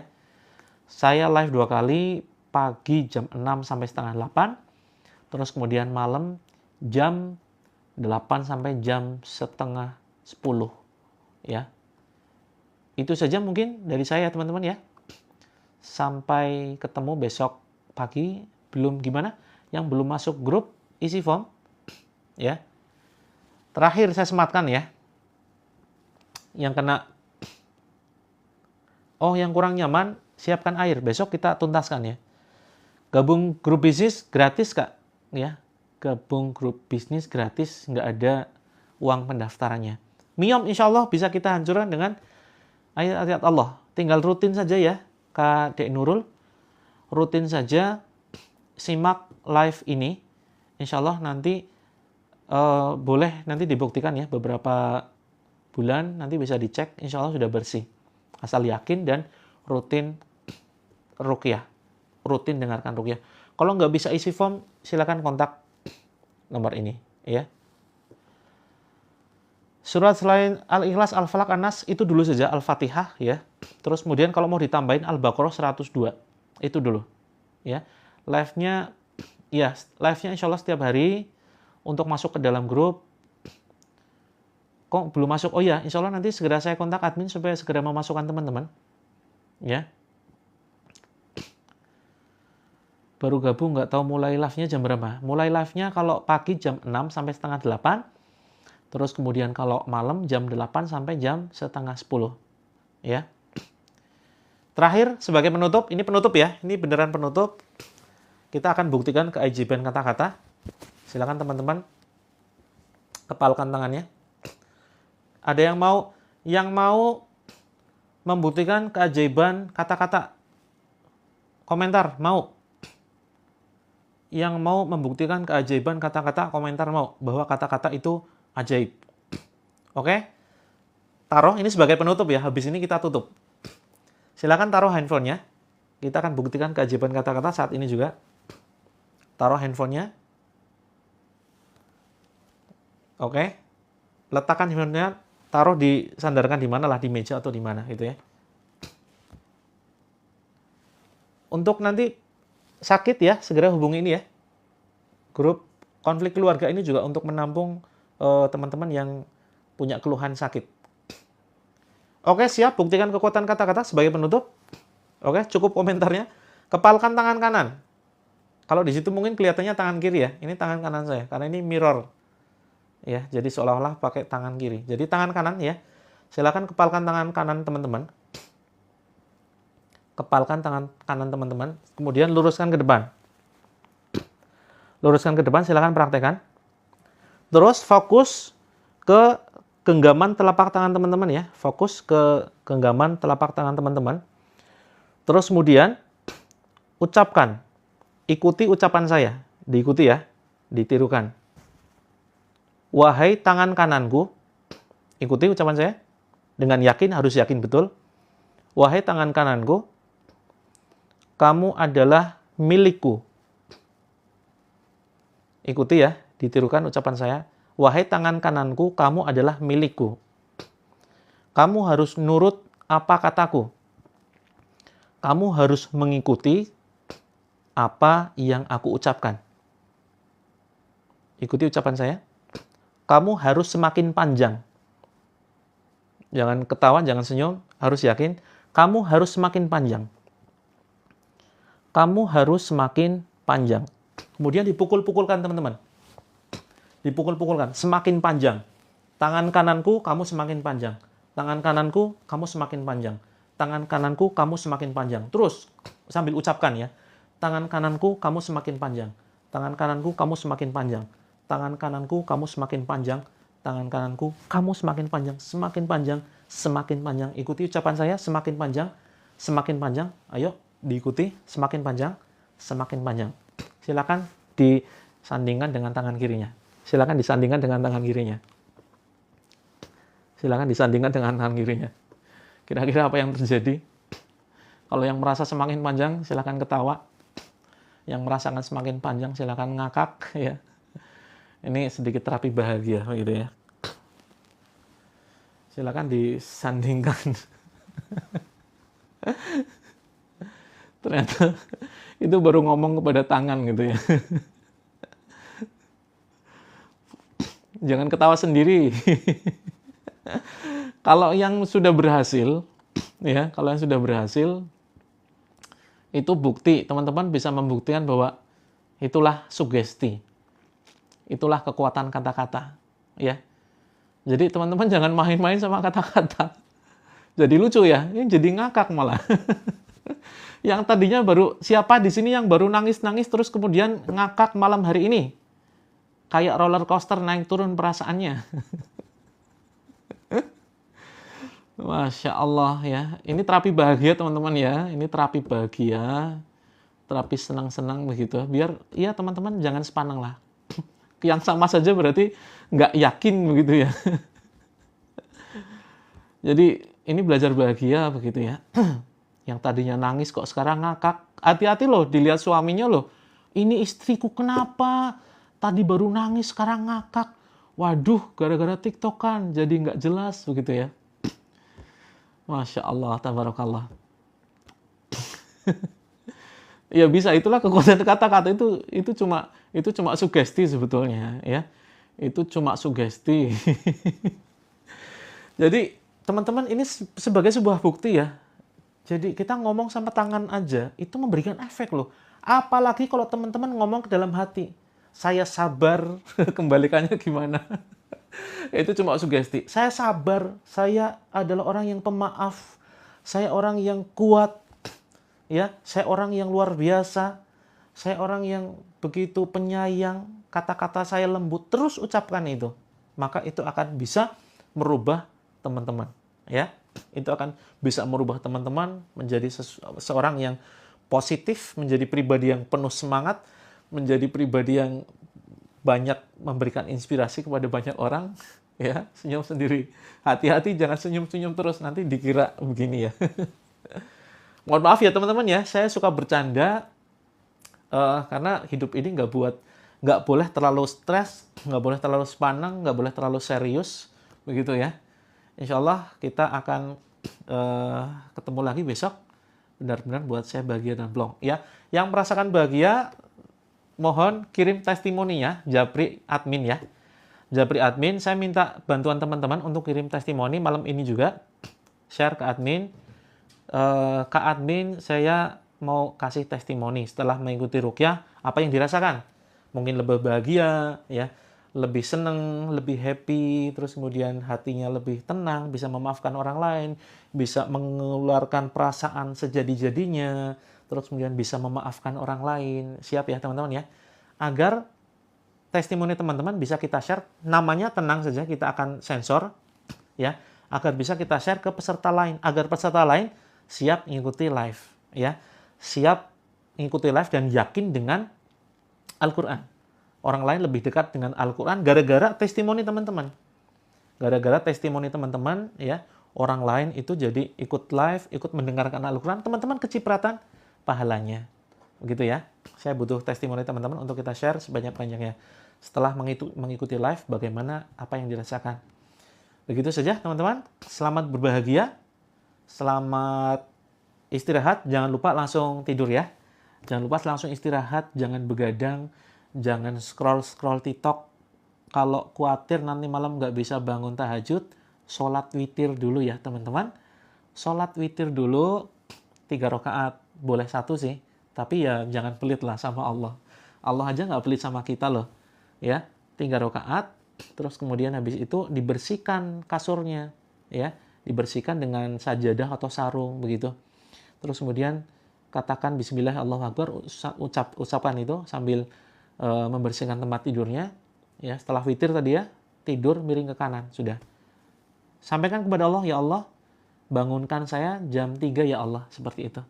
Saya live 2 kali, pagi jam 6 sampai setengah 8, terus kemudian malam jam 8 sampai jam setengah 10, ya. Itu saja mungkin dari saya teman-teman ya. Sampai ketemu besok pagi. Belum gimana? Yang belum masuk grup, isi form, ya. Terakhir saya sematkan ya. Yang kena, yang kurang nyaman, siapkan air. Besok kita tuntaskan ya. Gabung grup bisnis gratis, Kak. Ya, gabung grup bisnis gratis, nggak ada uang pendaftarannya. Miom insya Allah bisa kita hancurkan dengan ayat-ayat Allah. Tinggal rutin saja ya, Kak Dek Nurul. rutin saja simak live ini. Insya Allah nanti boleh nanti dibuktikan ya, beberapa bulan nanti bisa dicek, insya Allah sudah bersih. Asal yakin dan rutin ruqyah, rutin dengarkan ruqyah. Kalau nggak bisa isi form, silakan kontak nomor ini ya. Surat selain Al-Ikhlas, Al-Falaq, An-Nas itu dulu saja, Al-Fatihah ya. Terus kemudian kalau mau ditambahin Al-Baqarah 102, itu dulu ya. Live-nya ya, live-nya insya Allah setiap hari. Untuk masuk ke dalam grup, kok belum masuk? Oh ya, insya Allah nanti segera saya kontak admin supaya segera memasukkan teman-teman ya. Baru gabung, nggak tahu mulai live-nya jam berapa. Mulai live-nya kalau pagi jam 6 sampai setengah 8. Terus kemudian kalau malam jam 8 sampai jam setengah 10. Ya. Terakhir, sebagai penutup, ini penutup ya. Ini beneran penutup. Kita akan buktikan keajaiban kata-kata. Silakan teman-teman kepalkan tangannya. Ada yang mau membuktikan keajaiban kata-kata? Komentar, mau? Yang mau membuktikan keajaiban kata-kata, komentar mau. Bahwa kata-kata itu ajaib. Oke? Taruh, ini sebagai penutup ya. Habis ini kita tutup. Silakan taruh handphonenya. Kita akan buktikan keajaiban kata-kata saat ini juga. Taruh handphonenya. Oke. Letakkan handphonenya, taruh sandarkan di mana lah, di meja atau di mana gitu ya. Untuk nanti sakit ya, segera hubungi ini ya. Grup konflik keluarga ini juga untuk menampung teman-teman yang punya keluhan sakit. Oke, siap, buktikan kekuatan kata-kata sebagai penutup. Oke, cukup komentarnya. Kepalkan tangan kanan. Kalau di situ mungkin kelihatannya tangan kiri ya. Ini tangan kanan saya karena ini mirror. Ya, jadi seolah-olah pakai tangan kiri. Jadi tangan kanan ya. Silakan kepalkan tangan kanan teman-teman. Kepalkan tangan kanan teman-teman, kemudian luruskan ke depan. Luruskan ke depan, silakan praktekkan. Terus fokus ke genggaman telapak tangan teman-teman ya. Fokus ke genggaman telapak tangan teman-teman. Terus kemudian ucapkan. Ikuti ucapan saya. Diikuti ya. Ditirukan. Wahai tangan kananku, ikuti ucapan saya. Dengan yakin, harus yakin betul. Wahai tangan kananku, kamu adalah milikku. Ikuti ya, ditirukan ucapan saya. Wahai tangan kananku, kamu adalah milikku. Kamu harus nurut apa kataku. Kamu harus mengikuti apa yang aku ucapkan. Ikuti ucapan saya. Kamu harus semakin panjang. Jangan ketawa, jangan senyum, harus yakin. Kamu harus semakin panjang. Kamu harus semakin panjang. Kemudian dipukul-pukulkan teman-teman. Dipukul-pukulkan, semakin panjang. Tangan kananku, kamu semakin panjang. Tangan kananku, kamu semakin panjang. Tangan kananku, kamu semakin panjang. Terus, sambil ucapkan ya. Tangan kananku, kamu semakin panjang. Tangan kananku, kamu semakin panjang. Tangan kananku, kamu semakin panjang. Tangan kananku, kamu semakin panjang. Semakin panjang, semakin panjang. Ikuti ucapan saya, semakin panjang. Semakin panjang. Ayo, diikuti. Semakin panjang, semakin panjang. Silakan disandingkan dengan tangan kirinya. Silakan disandingkan dengan tangan kirinya. Silakan disandingkan dengan tangan kirinya. Kira-kira apa yang terjadi? Kalau yang merasa semakin panjang, silakan ketawa. Yang merasakan semakin panjang, silakan ngakak ya. Ini sedikit terapi bahagia gitu ya. Silakan disandingkan. Ternyata itu baru ngomong kepada tangan gitu ya. Jangan ketawa sendiri. Kalau yang sudah berhasil, ya, kalau yang sudah berhasil, itu bukti, teman-teman bisa membuktikan bahwa itulah sugesti. Itulah kekuatan kata-kata, ya. Jadi teman-teman jangan main-main sama kata-kata. Jadi lucu ya, ini jadi ngakak malah. Yang tadinya baru, siapa di sini yang baru nangis-nangis terus kemudian ngakak malam hari ini? Kayak roller coaster naik turun perasaannya. Masya Allah ya. Ini terapi bahagia teman-teman ya. Ini terapi bahagia. terapi senang-senang begitu. Biar ya teman-teman jangan sepaneng lah. Yang sama saja berarti nggak yakin begitu ya. Jadi ini belajar bahagia begitu ya. Yang tadinya nangis kok sekarang ngakak. Hati-hati loh dilihat suaminya loh. Ini istriku kenapa? Tadi baru nangis sekarang ngakak. Waduh, gara-gara TikTokan jadi nggak jelas begitu ya. Masya Allah, tabarakallah. Ya bisa, itulah kekuatan kata-kata itu cuma sugesti sebetulnya ya. Itu cuma sugesti. Jadi teman-teman ini sebagai sebuah bukti ya. Jadi kita ngomong sama tangan aja itu memberikan efek loh. Apalagi kalau teman-teman ngomong ke dalam hati. Saya sabar, kembalikannya gimana? Itu cuma sugesti. Saya sabar, saya adalah orang yang pemaaf. Saya orang yang kuat. Ya, saya orang yang luar biasa. Saya orang yang begitu penyayang. Kata-kata saya lembut, terus ucapkan itu. Maka itu akan bisa merubah teman-teman, ya. Itu akan bisa merubah teman-teman menjadi seorang yang positif, menjadi pribadi yang penuh semangat, menjadi pribadi yang banyak memberikan inspirasi kepada banyak orang, ya. Senyum sendiri. Hati-hati jangan senyum-senyum terus, nanti dikira begini ya. Mohon maaf ya teman-teman ya, saya suka bercanda karena hidup ini nggak boleh terlalu stres, nggak boleh terlalu sepaneng, nggak boleh terlalu serius, begitu ya. Insya Allah kita akan ketemu lagi besok. Benar-benar buat saya bahagia dan plong. Ya, yang merasakan bahagia, mohon kirim testimoninya, Japri admin ya. Japri admin, saya minta bantuan teman-teman untuk kirim testimoni malam ini juga. Share ke admin. Kak admin, saya mau kasih testimoni setelah mengikuti ruqyah, apa yang dirasakan? Mungkin lebih bahagia, ya, lebih seneng, lebih happy, terus kemudian hatinya lebih tenang, bisa memaafkan orang lain, bisa mengeluarkan perasaan sejadi-jadinya, terus kemudian bisa memaafkan orang lain. Siap ya teman-teman ya? Agar testimoni teman-teman bisa kita share, namanya tenang saja, kita akan sensor, ya, agar bisa kita share ke peserta lain, agar peserta lain siap mengikuti live, ya, siap mengikuti live dan yakin dengan Al-Quran. Orang lain lebih dekat dengan Al-Quran gara-gara testimoni teman-teman. Gara-gara testimoni teman-teman, ya, orang lain itu jadi ikut live, ikut mendengarkan Al-Quran, teman-teman kecipratan pahalanya. Begitu ya. Saya butuh testimoni teman-teman untuk kita share sebanyak-banyaknya. Setelah mengikuti live, bagaimana apa yang dirasakan. Begitu saja teman-teman. Selamat berbahagia. Selamat istirahat. Jangan lupa langsung tidur ya. Jangan lupa langsung istirahat. Jangan begadang. Jangan scroll TikTok. Kalau khawatir nanti malam nggak bisa bangun tahajud, sholat witir dulu ya teman-teman. Sholat witir dulu 3 rakaat. Boleh 1 sih. Tapi ya jangan pelit lah sama Allah. Allah aja nggak pelit sama kita loh. Ya, 3 rakaat. Terus kemudian habis itu dibersihkan kasurnya. Ya, dibersihkan dengan sajadah atau sarung begitu. Terus kemudian katakan Bismillah Allahu Akbar, ucapkan itu sambil membersihkan tempat tidurnya. Ya, setelah witir tadi ya, tidur miring ke kanan sudah. Sampaikan kepada Allah, ya Allah, bangunkan saya jam 3 ya Allah, seperti itu.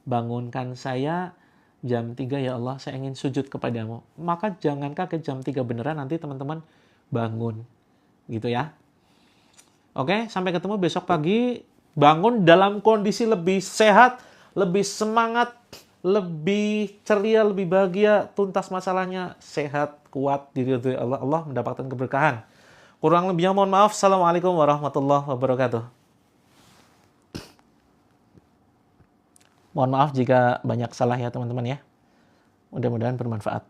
Bangunkan saya jam 3 ya Allah, saya ingin sujud kepadamu. Maka jangan kaget jam 3 beneran, nanti teman-teman bangun. Gitu ya. Oke, sampai ketemu besok pagi. Bangun dalam kondisi lebih sehat, lebih semangat, lebih ceria, lebih bahagia, tuntas masalahnya, sehat, kuat, diridhoi Allah, Allah mendapatkan keberkahan. Kurang lebihnya mohon maaf. Assalamualaikum warahmatullahi wabarakatuh. Mohon maaf jika banyak salah ya teman-teman ya. Mudah-mudahan bermanfaat.